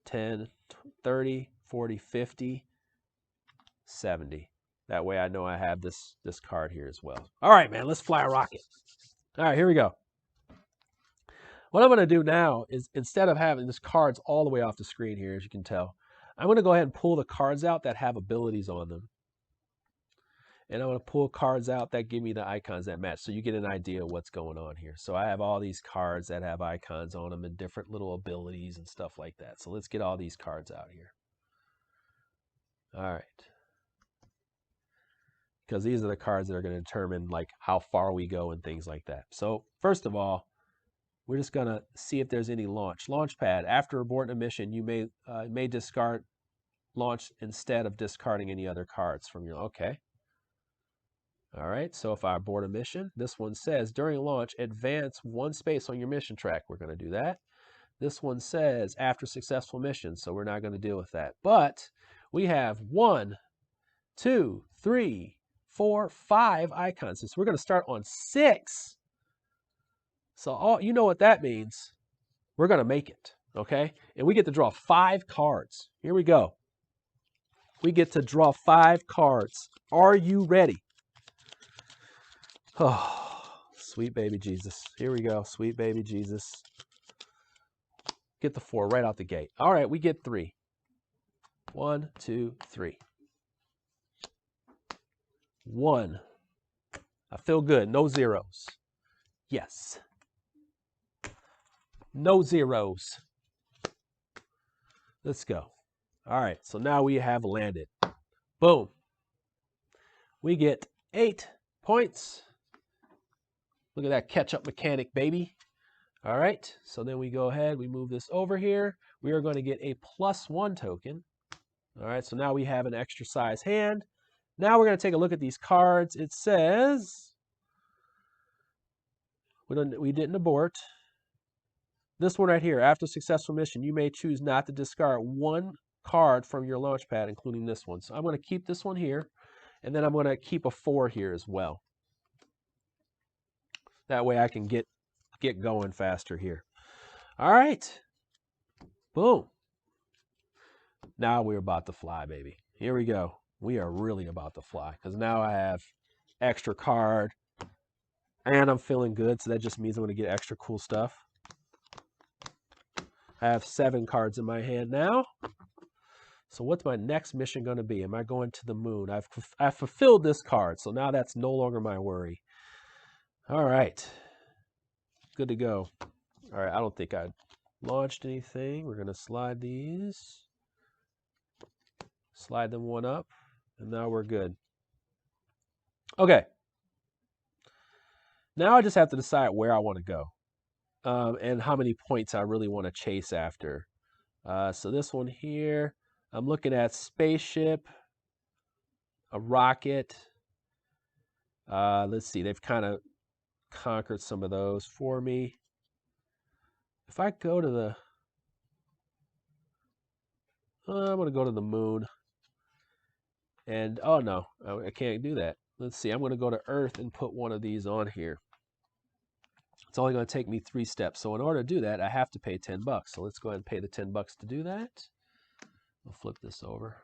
10, 30, 40, 50, 70. That way I know I have this card here as well. All right, man, let's fly a rocket. All right, here we go. What I'm going to do now is, instead of having this cards all the way off the screen here, as you can tell, I'm going to go ahead and pull the cards out that have abilities on them. And I'm going to pull cards out that give me the icons that match, so you get an idea of what's going on here. So I have all these cards that have icons on them and different little abilities and stuff like that. So let's get all these cards out here. All right. Because these are the cards that are going to determine like how far we go and things like that. So first of all, we're just going to see if there's any launch. Launch pad. After aborting a mission, you may discard launch instead of discarding any other cards from your... Okay. All right, so if I abort a mission, this one says, during launch, advance 1 space on your mission track. We're going to do that. This one says, after successful mission, so we're not going to deal with that. But we have 1, 2, 3, 4, 5 icons. So we're going to start on 6. So you know what that means. We're going to make it, okay? And we get to draw 5 cards. Here we go. We get to draw 5 cards. Are you ready? Oh, sweet baby Jesus. Here we go. Sweet baby Jesus. Get the 4 right out the gate. All right, we get 3. 1, 2, 3. 1. I feel good. No zeros. Yes. No zeros. Let's go. All right, so now we have landed. Boom. We get 8 points. Look at that catch-up mechanic, baby. All right, so then we go ahead, we move this over here. We are going to get a +1 token. All right, so now we have an extra size hand. Now we're going to take a look at these cards. It says, we didn't abort. This one right here, after successful mission, you may choose not to discard 1 card from your launch pad, including this one. So I'm going to keep this one here, and then I'm going to keep a 4 here as well. That way I can get going faster here. All right. Boom. Now we're about to fly, baby. Here we go. We are really about to fly, because now I have extra card, and I'm feeling good, so that just means I'm going to get extra cool stuff. I have 7 cards in my hand now. So what's my next mission going to be? Am I going to the moon? I've fulfilled this card, so now that's no longer my worry. All right. Good to go. All right, I don't think I launched anything. We're going to slide these. Slide them 1 up, and now we're good. Okay. Now I just have to decide where I want to go, and how many points I really want to chase after. So this one here, I'm looking at spaceship, a rocket. Let's see, they've kind of conquered some of those for me. If I go to the... I'm going to go to the moon. And, oh no, I can't do that. Let's see, I'm going to go to Earth and put one of these on here. It's only going to take me 3 steps. So in order to do that, I have to pay $10. So let's go ahead and pay the $10 to do that. I'll flip this over.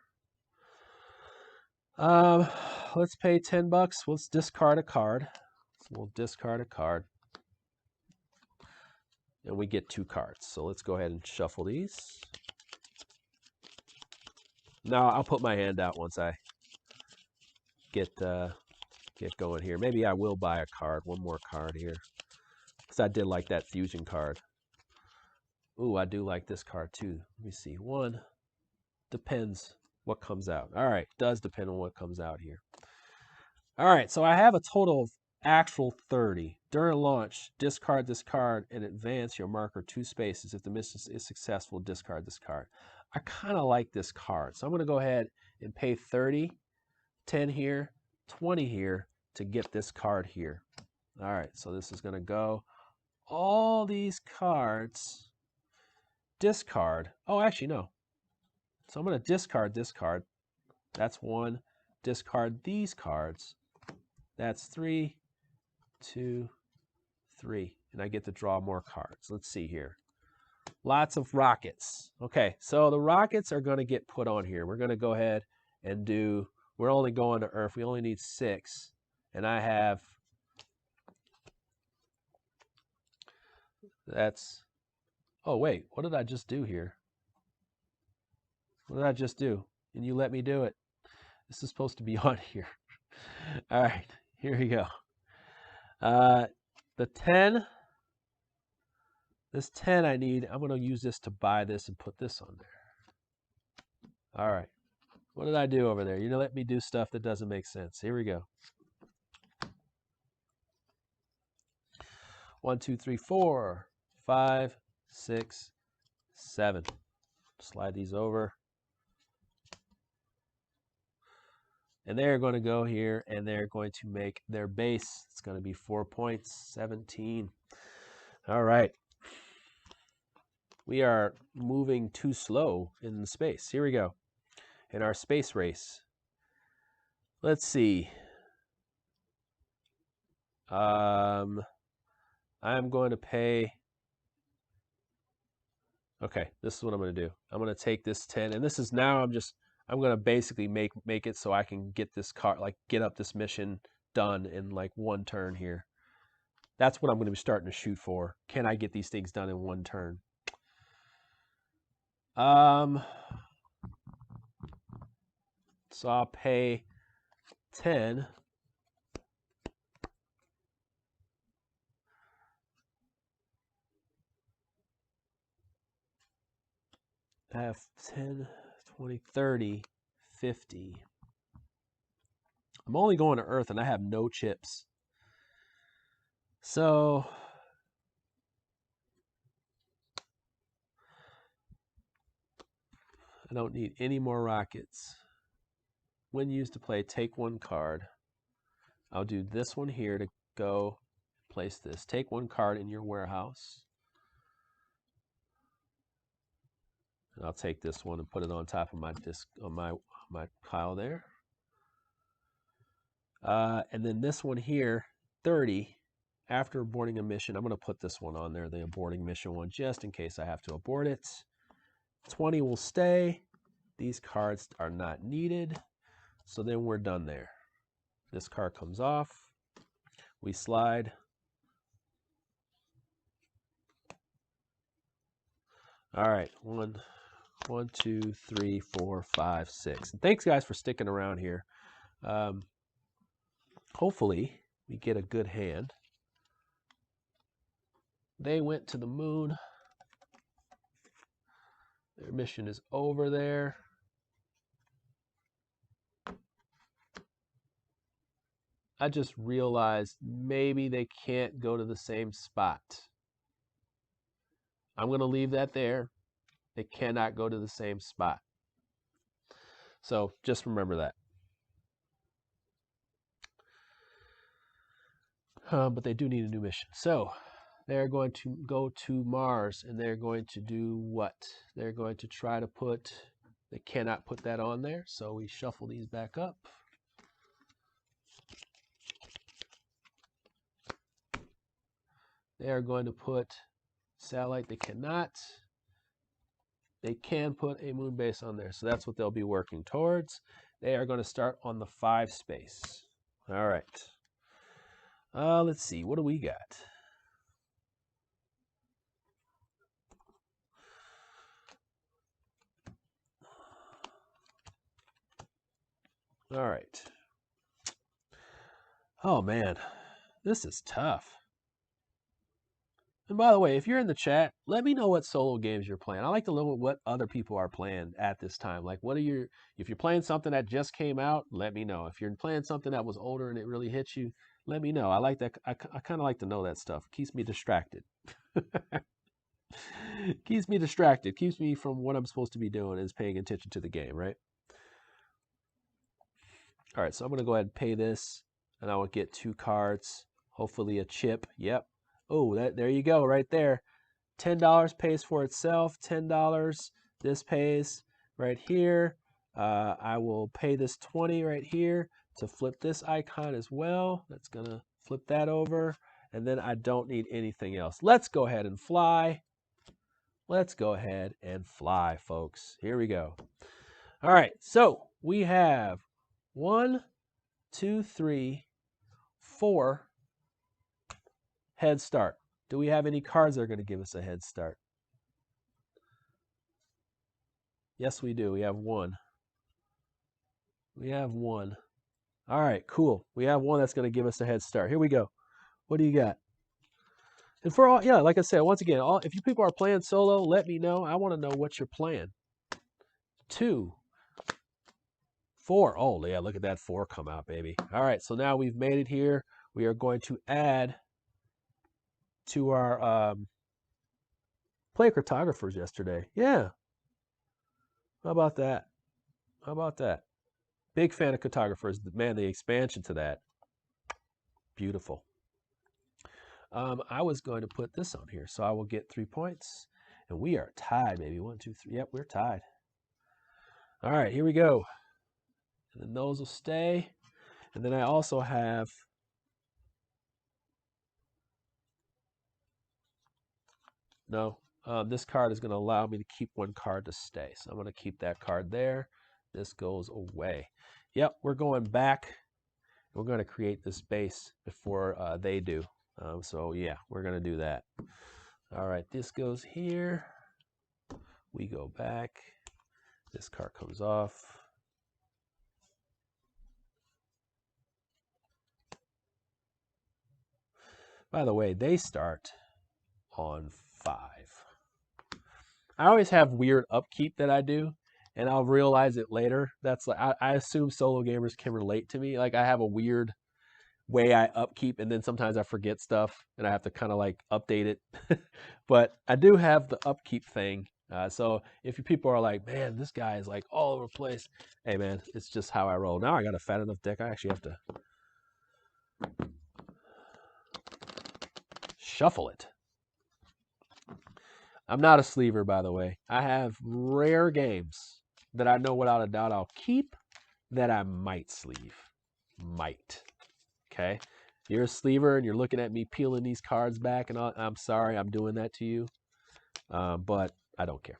Let's pay $10. Let's discard a card. So we'll discard a card. And we get 2 cards. So let's go ahead and shuffle these. Now I'll put my hand out once I get going here. Maybe I will buy a card, 1 more card here, because I did like that fusion card. Ooh, I do like this card too. Let me see. 1 depends what comes out. All right, does depend on what comes out here. All right, so I have a total of actual 30. During launch, discard this card and advance your marker 2 spaces. If the mission is successful, discard this card. I kind of like this card, so I'm going to go ahead and pay 30, 10 here, 20 here to get this card here. All right, so this is going to go. All these cards, discard. Oh, actually, no. So I'm going to discard this card. That's 1. Discard these cards. That's 3, 2, 3. And I get to draw more cards. Let's see here. Lots of rockets. Okay, so the rockets are going to get put on here. We're going to go ahead and do, we're only going to Earth. We only need 6. And I have That's, oh wait, what did I just do here? What did I just do? And you let me do it. This is supposed to be on here. All right, here we go. The 10, this 10 I need, I'm going to use this to buy this and put this on there. All right. What did I do over there? You let me do stuff that doesn't make sense. Here we go. 1, 2, 3, 4, 5, 6, 7. Slide these over. And they're going to go here and they're going to make their base. It's going to be 4 points, 17. All right. We are moving too slow in the space. Here we go. In our space race. Let's see. I'm going to pay. Okay, this is what I'm going to do. I'm going to take this 10, and this is now I'm going to basically make it so I can get this car, like get up this mission done in like one turn here. That's what I'm going to be starting to shoot for. Can I get these things done in one turn? So I'll pay 10. I have 10, 20, 30, 50. I'm only going to Earth and I have no chips. So I don't need any more rockets. When used to play, take one card. I'll do this one here to go place this. Take one card in your warehouse. And I'll take this one and put it on top of my disc, on my pile there. And then this one here, 30. After aborting a mission, I'm going to put this one on there, the aborting mission one, just in case I have to abort it. 20 will stay. These cards are not needed. So then we're done there. This card comes off. We slide. All right, 1, 2, 3, 4, 5, 6. And thanks, guys, for sticking around here. Hopefully, we get a good hand. They went to the moon. Their mission is over there. I just realized maybe they can't go to the same spot. I'm going to leave that there. They cannot go to the same spot. So just remember that. But they do need a new mission. So they're going to go to Mars and they're going to do what? They're going to try to put, they cannot put that on there. So we shuffle these back up. They are going to put satellite. They cannot. They can put a moon base on there. So that's what they'll be working towards. They are going to start on the 5 space. All right. Let's see. What do we got? All right. Oh, man. This is tough. And by the way, if you're in the chat, let me know what solo games you're playing. I like to know what other people are playing at this time. Like, what are your, if you're playing something that just came out, let me know. If you're playing something that was older and it really hits you, let me know. I like that. I kind of like to know that stuff. It keeps me distracted. Keeps me distracted. Keeps me from what I'm supposed to be doing, is paying attention to the game, right? All right, so I'm going to go ahead and pay this, and I will get 2 cards, hopefully a chip. Yep. Oh, there you go, right there. $10 pays for itself. $10. This pays right here. I will pay this 20 right here to flip this icon as well. That's going to flip that over. And then I don't need anything else. Let's go ahead and fly. Let's go ahead and fly, folks. Here we go. All right, so we have 1, 2, 3, 4 head start. Do we have any cards that are going to give us a head start? Yes, we do. We have one. We have one. All right, cool. We have one that's going to give us a head start. Here we go. What do you got? And for all, yeah, like I said, once again, if you people are playing solo, let me know. I want to know what you're playing. 2, 4. Oh, yeah, look at that 4 come out, baby. All right, so now we've made it here. We are going to add to our play cartographers yesterday. Yeah. How about that? How about that? Big fan of cartographers. Man, the expansion to that. Beautiful. I was going to put this on here, so I will get 3 points. And we are tied, baby. 1, 2, 3. Yep, we're tied. All right, here we go. And then those will stay. And then I also have this card is going to allow me to keep 1 card to stay. So I'm going to keep that card there. This goes away. Yep, we're going back. We're going to create this base before they do. So yeah, we're going to do that. All right, this goes here. We go back. This card comes off. By the way, they start on 5. I always have weird upkeep that I do, and I'll realize it later. That's like I assume solo gamers can relate to me. Like I have a weird way I upkeep, and then sometimes I forget stuff, and I have to kind of like update it. But I do have the upkeep thing. So if you people are like, man, this guy is like all over the place. Hey, man, it's just how I roll. Now I got a fat enough deck. I actually have to shuffle it. I'm not a sleever, by the way. I have rare games that I know without a doubt I'll keep that I might sleeve. Might. Okay? You're a sleever and you're looking at me peeling these cards back, and I'm sorry I'm doing that to you. But I don't care.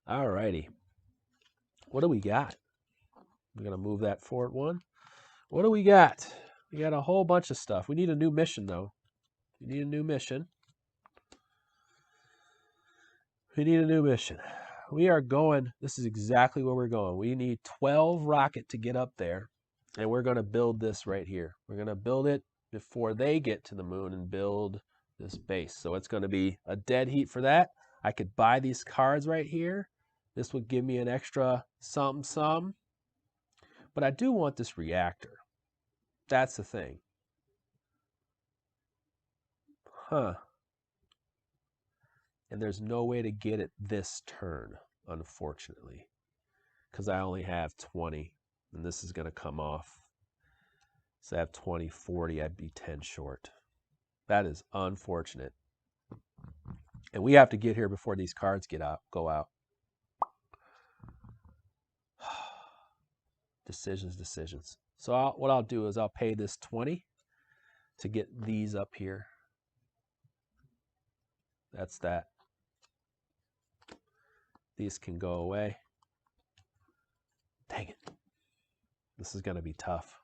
Alrighty. What do we got? We're going to move that forward 1. What do we got? We got a whole bunch of stuff. We need a new mission, though. We need a new mission. We need a new mission. We are going, this is exactly where we're going. We need 12 rocket to get up there, and we're going to build this right here. We're going to build it before they get to the moon and build this base. So it's going to be a dead heat for that. I could buy these cards right here. This would give me an extra some. But I do want this reactor. That's the thing. Huh. And there's no way to get it this turn, unfortunately, because I only have 20, and this is going to come off. So I have 20, 40, I'd be 10 short. That is unfortunate. And we have to get here before these cards go out. Decisions. So what I'll do is I'll pay this 20 to get these up here. That's that. These can go away. Dang it. This is going to be tough.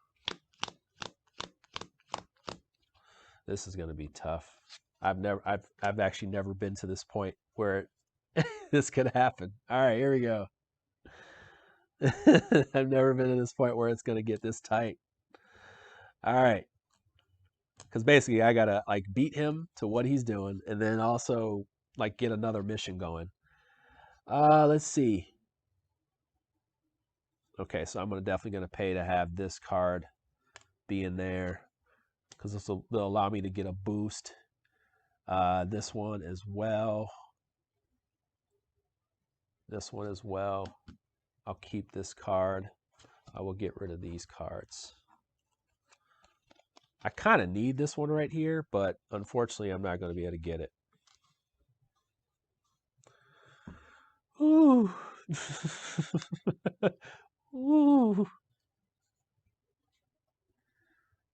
This is going to be tough. I've actually never been to this point where this could happen. All right, here we go. I've never been to this point where it's going to get this tight. All right. Because basically I got to like beat him to what he's doing and then also like get another mission going. Let's see. Okay, so I'm definitely going to pay to have this card be in there because this will allow me to get a boost. This one as well. This one as well. I'll keep this card. I will get rid of these cards. I kind of need this one right here, but unfortunately I'm not going to be able to get it. Ooh. Ooh.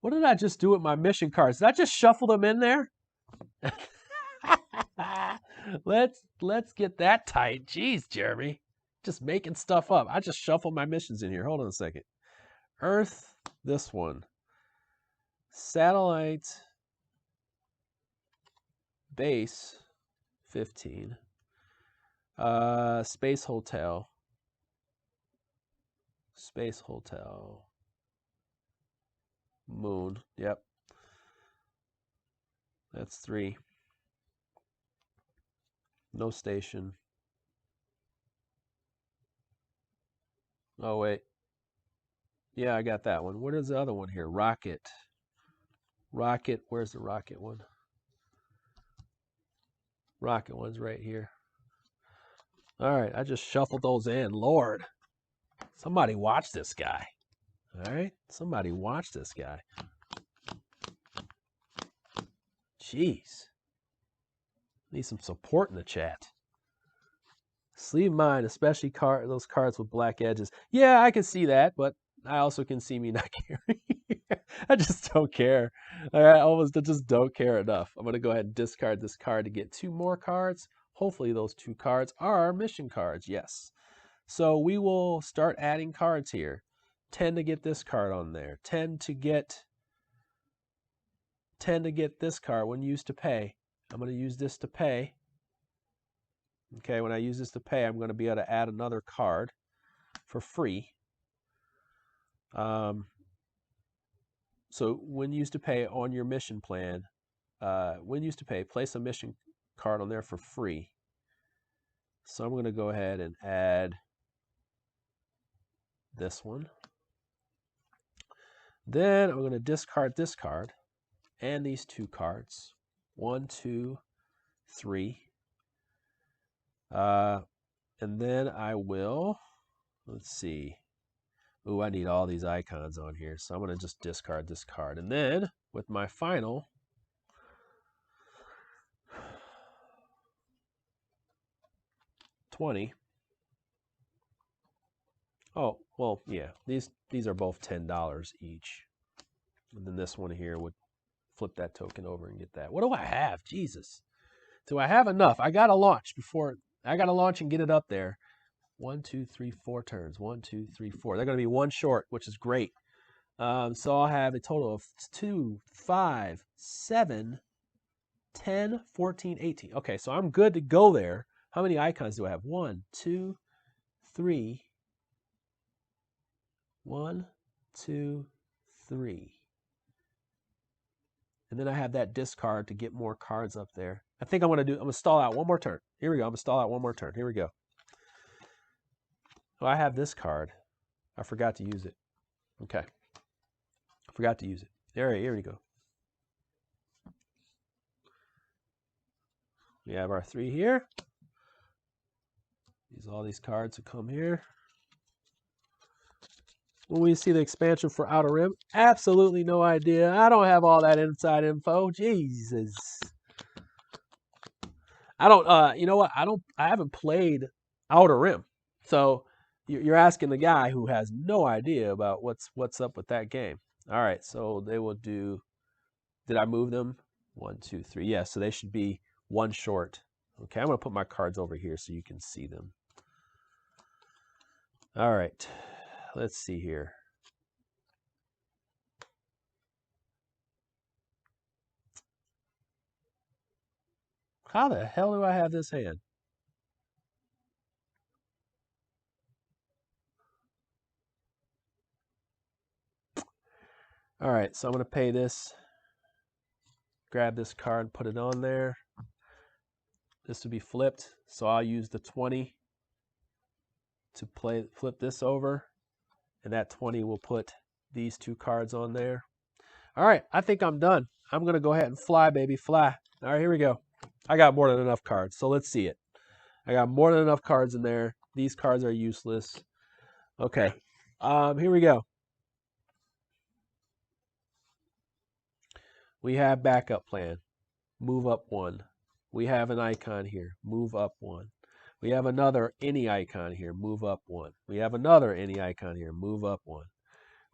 What did I just do with my mission cards? Did I just shuffle them in there? Let's get that tight. Jeez, Jeremy. Just making stuff up. I just shuffled my missions in here. Hold on a second. Earth, this one. Satellite base 15. Space Hotel. Space Hotel. Moon. Yep. That's 3. No station. Oh, wait. Yeah, I got that one. What is the other one here? Rocket. Rocket. Where's the rocket one? Rocket one's right here. All right, I just shuffled those in. Lord, somebody watch this guy. All right, somebody watch this guy. Jeez. Need some support in the chat. Sleeve mine, especially those cards with black edges. Yeah, I can see that, but I also can see me not caring. I just don't care. I almost just don't care enough. I'm going to go ahead and discard this card to get 2 more cards. Hopefully those 2 cards are mission cards, yes. So we will start adding cards here. 10 to get this card on there. 10 to get this card when used to pay. I'm going to use this to pay. Okay, when I use this to pay, I'm going to be able to add another card for free. So when used to pay on your mission plan, when used to pay, place a mission card on there for free. So I'm going to go ahead and add this one. Then I'm going to discard this card and these 2 cards. 1, 2, 3. And then I will, let's see. Ooh, I need all these icons on here. So I'm going to just discard this card. And then with my final, $20. Oh, well, yeah. These are both $10 each. And then this one here would flip that token over and get that. What do I have? Jesus. Do I have enough? I got to launch before. I got to launch and get it up there. 1, 2, 3, 4 turns. 1, 2, 3, 4. They're going to be 1 short, which is great. So I'll have a total of 2, 5, 7, 10, 14, 18. Okay, so I'm good to go there. How many icons do I have? 1, 2, 3. 1, 2, 3. And then I have that discard to get more cards up there. I think I'm going to stall out 1 more turn. Here we go. I'm going to stall out 1 more turn. Here we go. Oh, I have this card. I forgot to use it. Okay. I forgot to use it. Here we go. We have our 3 here. All these cards will come here. When we see the expansion for Outer Rim, absolutely no idea. I don't have all that inside info. Jesus. I don't, you know what? I haven't played Outer Rim. So you're asking the guy who has no idea about what's up with that game. All right, so they will do, did I move them? 1, 2, 3. Yeah, so they should be 1 short. Okay, I'm going to put my cards over here so you can see them. All right, let's see here. How the hell do I have this hand? All right, so I'm going to pay this. Grab this card, put it on there. This will be flipped, so I'll use the 20 to flip this over, and that 20 will put these 2 cards on there. All right, I think I'm done. I'm going to go ahead and fly, baby, fly. All right, here we go. I got more than enough cards, so let's see it. I got more than enough cards in there. These cards are useless. Okay, here we go. We have backup plan. Move up 1. We have an icon here. Move up 1. We have another any icon here. Move up 1. We have another any icon here. Move up 1.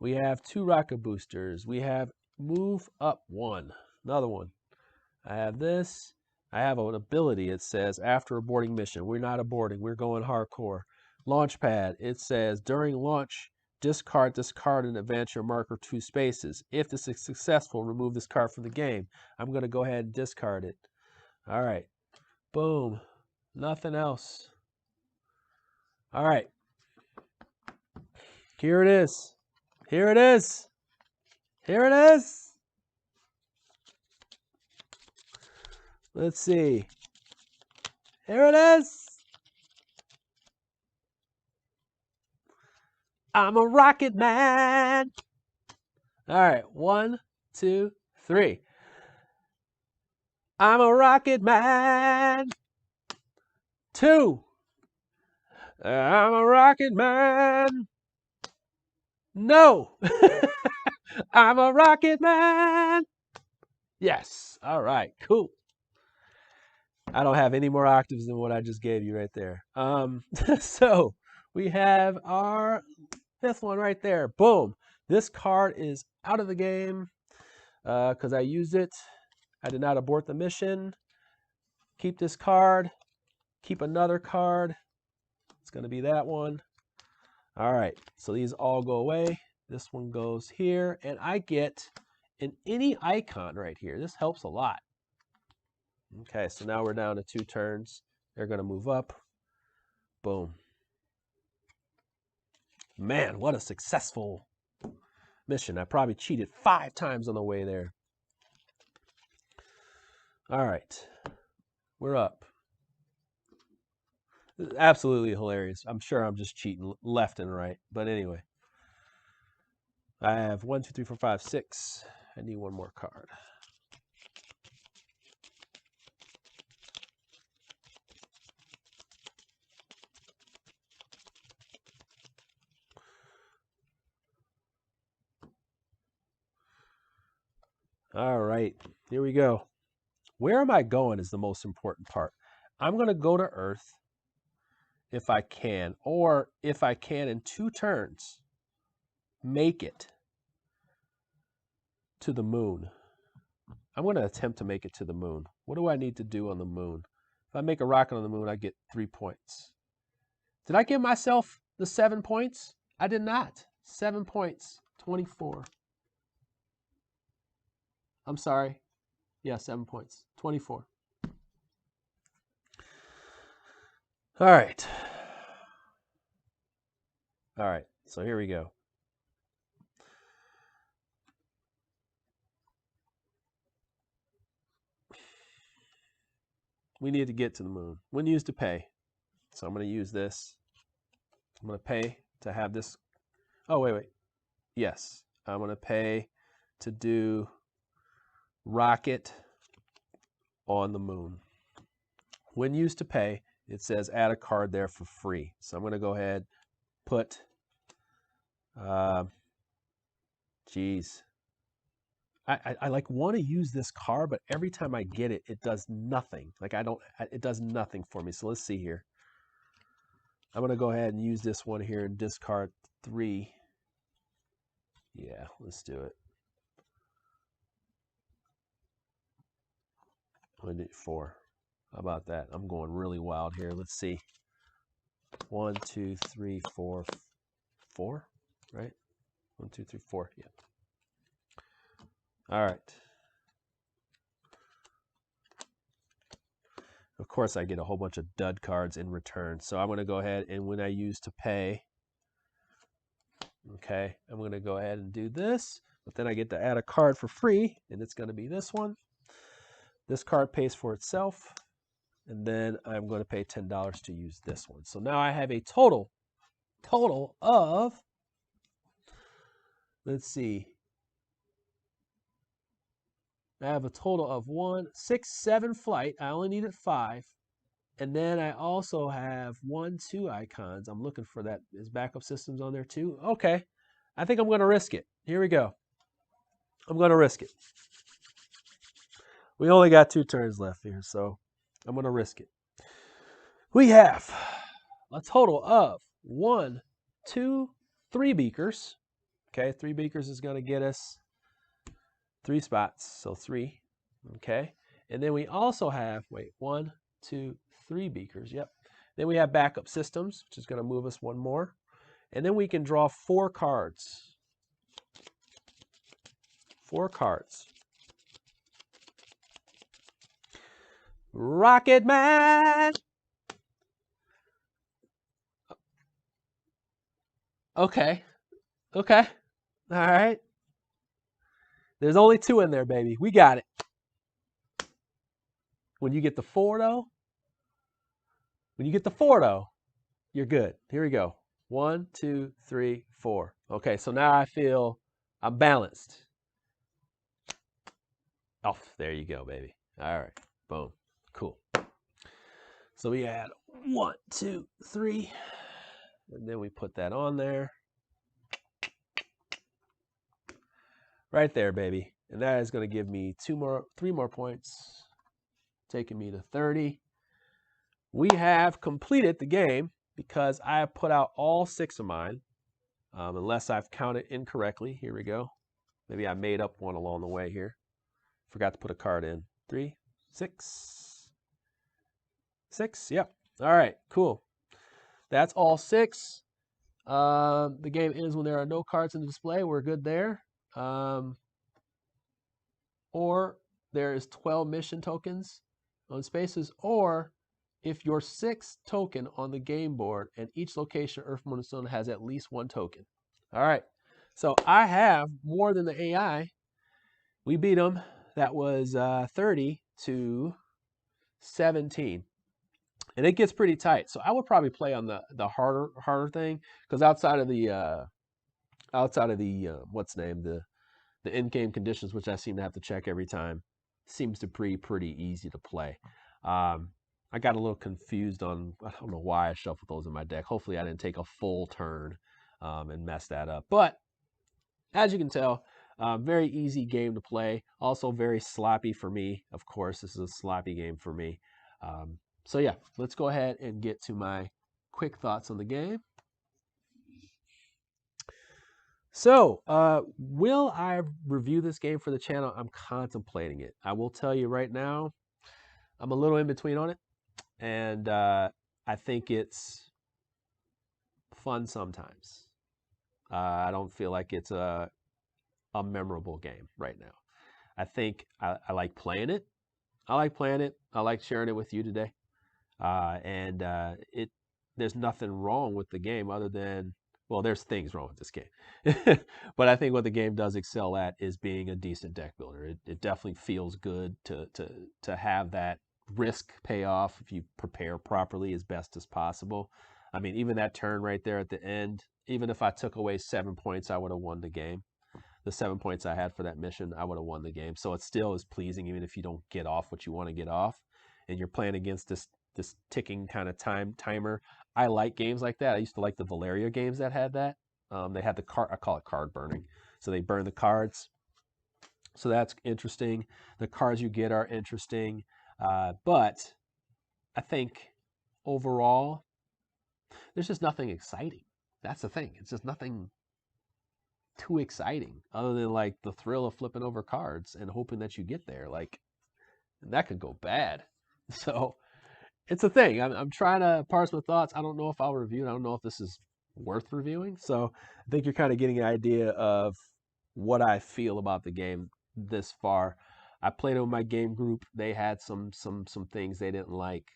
We have 2 rocket boosters. We have move up 1. Another one. I have this. I have an ability. It says after aborting mission. We're not aborting. We're going hardcore. Launch pad. It says during launch, Discard this card and advance your marker 2 spaces. If this is successful, remove this card from the game. I'm going to go ahead and discard it. All right. Boom. Nothing else. All right. Here it is. Here it is. Here it is. Let's see. Here it is. I'm a rocket man. All right. 1, 2, 3. I'm a rocket man. 2. I'm a rocket man. No. I'm a rocket man. Yes. All right. Cool. I don't have any more octaves than what I just gave you right there. So we have our 5th one right there. Boom. This card is out of the game because I used it. I did not abort the mission. Keep this card. Keep another card. It's going to be that one. All right. So these all go away. This one goes here. And I get an any icon right here. This helps a lot. Okay, so now we're down to 2 turns. They're going to move up. Boom. Man, what a successful mission. I probably cheated 5 times on the way there. All right. We're up. Absolutely hilarious. I'm sure I'm just cheating left and right. But anyway. I have 1, 2, 3, 4, 5, 6. I need one more card. All right, here we go. Where am I going is the most important part. I'm going to go to Earth if I can, or if I can in 2 turns, make it to the moon. I'm going to attempt to make it to the moon. What do I need to do on the moon? If I make a rocket on the moon, I get 3 points. Did I give myself the 7 points? I did not. 7 points, 24. I'm sorry. Yeah, 7 points, 24. All right. All right, so here we go. We need to get to the moon. When used to pay. So I'm going to use this. I'm going to pay to have this. Oh, wait. Yes, I'm going to pay to do rocket on the moon. When used to pay, it says add a card there for free. So I'm going to go ahead, put, geez. I like want to use this card, but every time I get it, it does nothing. Like it does nothing for me. So let's see here. I'm going to go ahead and use this one here and discard 3. Yeah, let's do it. I did 4. How about that? I'm going really wild here. Let's see. 1, 2, 3, 4, 4, right? 1, 2, 3, 4. Yeah. All right. Of course, I get a whole bunch of dud cards in return. So I'm going to go ahead and when I use to pay, okay, I'm going to go ahead and do this. But then I get to add a card for free, and it's going to be this one. This card pays for itself. And then I'm going to pay $10 to use this one. So now I have a total of, let's see. I have a total of 1, 6, 7 flight. I only needed 5. And then I also have 1, 2 icons. I'm looking for that. Is backup systems on there too? Okay. I think I'm going to risk it. Here we go. I'm going to risk it. We only got 2 turns left here, so I'm going to risk it. We have a total of 1, 2, 3 beakers. Okay, 3 beakers is going to get us 3 spots, so 3. Okay, and then we also have, 1, 2, 3 beakers. Yep. Then we have backup systems, which is going to move us 1 more. And then we can draw 4 cards. 4 cards. Rocketmen! Okay. Okay. All right. There's only 2 in there, baby. We got it. When you get the 4, though, you're good. Here we go. 1, 2, 3, 4. Okay, so now I feel I'm balanced. Oh, there you go, baby. All right. Boom. Cool. So we add 1, 2, 3, and then we put that on there. Right there, baby. And that is going to give me 3 more points, taking me to 30. We have completed the game because I have put out all 6 of mine, unless I've counted incorrectly. Here we go. Maybe I made up one along the way here. Forgot to put a card in. 3, 6. 6, yep. All right, cool. That's all 6. The game ends when there are no cards in the display. We're good there. Or there is 12 mission tokens on spaces, or if your 6th token on the game board and each location, Earth, Moon, and Stone has at least 1 token. All right, so I have more than the AI. We beat them. That was 30 to 17. And it gets pretty tight. So I would probably play on the harder thing, because outside of the what's named the in-game conditions, which I seem to have to check every time, seems to be pretty easy to play. I got a little confused on, I don't know why I shuffled those in my deck. Hopefully I didn't take a full turn and mess that up. But as you can tell, very easy game to play. Also very sloppy for me. Of course, this is a sloppy game for me. So yeah, let's go ahead and get to my quick thoughts on the game. So, will I review this game for the channel? I'm contemplating it. I will tell you right now, I'm a little in between on it, and I think it's fun sometimes. I don't feel like it's a memorable game right now. I think I like playing it. I like sharing it with you today. And there's nothing wrong with the game other than, well, there's things wrong with this game. But I think what the game does excel at is being a decent deck builder. It definitely feels good to have that risk payoff if you prepare properly as best as possible. I mean, even that turn right there at the end, even if I took away 7 points, I would have won the game. The 7 points I had for that mission, I would have won the game. So it still is pleasing, even if you don't get off what you want to get off, and you're playing against this ticking kind of timer. I like games like that. I used to like the Valeria games that had that. They had the card, I call it card burning. So they burn the cards. So that's interesting. The cards you get are interesting. But I think overall, there's just nothing exciting. That's the thing. It's just nothing too exciting other than like the thrill of flipping over cards and hoping that you get there. Like, that could go bad. So it's a thing. I'm trying to parse my thoughts. I don't know if I'll review it. I don't know if this is worth reviewing. So I think you're kind of getting an idea of what I feel about the game this far. I played it with my game group. They had some things they didn't like,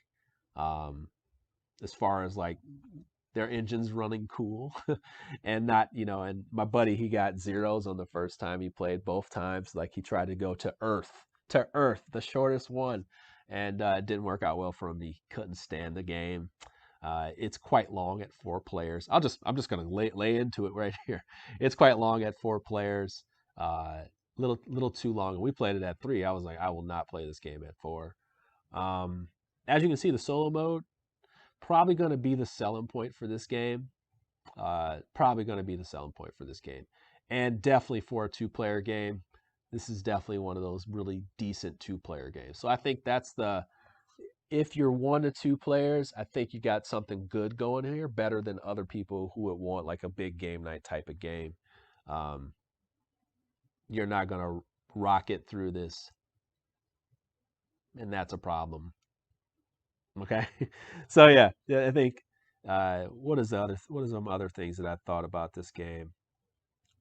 as far as like their engines running cool and not, and my buddy, he got zeros on the first time he played. Both times, like, he tried to go to Earth, the shortest one, and it didn't work out well for him. He couldn't stand the game. It's quite long at 4 players. I'm just gonna lay into it right here. It's quite long at 4 players. Little too long. We played it at 3. I was like, I will not play this game at 4. As you can see, the solo mode probably going to be the selling point for this game. And definitely for a 2-player game, this is definitely one of those really decent 2-player games. So I think that's if you're 1 to 2 players, I think you got something good going here, better than other people who would want like a big game night type of game. You're not going to rocket through this, and that's a problem. Okay. So yeah, I think What are some other things that I thought about this game?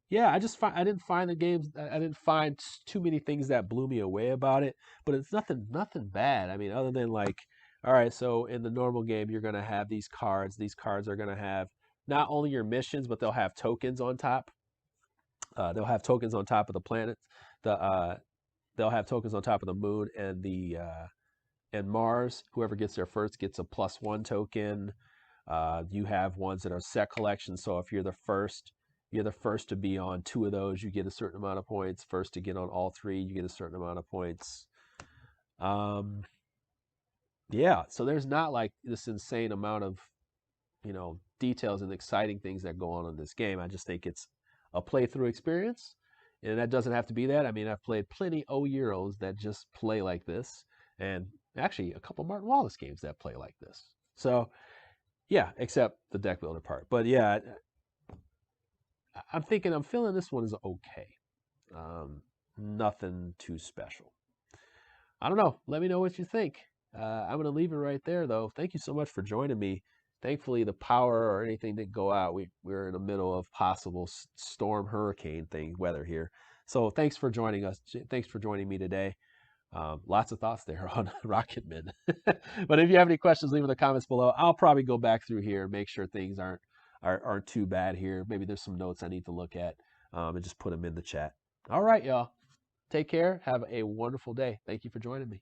Yeah, I didn't find the games I didn't find too many things that blew me away about it, but it's nothing bad. I mean, other than like, all right, so in the normal game you're gonna have these cards. These cards are gonna have not only your missions, but they'll have tokens on top. They'll have tokens on top of the planets. They'll have tokens on top of the moon and Mars. Whoever gets there first gets a +1 token. You have ones that are set collections. So if you're the first to be on two of those, you get a certain amount of points. First to get on all three, you get a certain amount of points. Um, yeah, so there's not like this insane amount of details and exciting things that go on in this game. I just think it's a playthrough experience, and that doesn't have to be that. I mean, I've played plenty of Euros that just play like this, and actually a couple Martin Wallace games that play like this. So yeah, except the deck builder part. But yeah, I'm feeling this one is okay. Um, Nothing too special. I don't know. Let me know what you think. I'm going to leave it right there, though. Thank you so much for joining me. Thankfully, the power or anything didn't go out. We're in the middle of possible storm, hurricane thing weather here. So thanks for joining us. Thanks for joining me today. Lots of thoughts there on Rocketmen. But if you have any questions, leave in the comments below. I'll probably go back through here and make sure things aren't too bad here. Maybe there's some notes I need to look at and just put them in the chat. All right, y'all. Take care. Have a wonderful day. Thank you for joining me.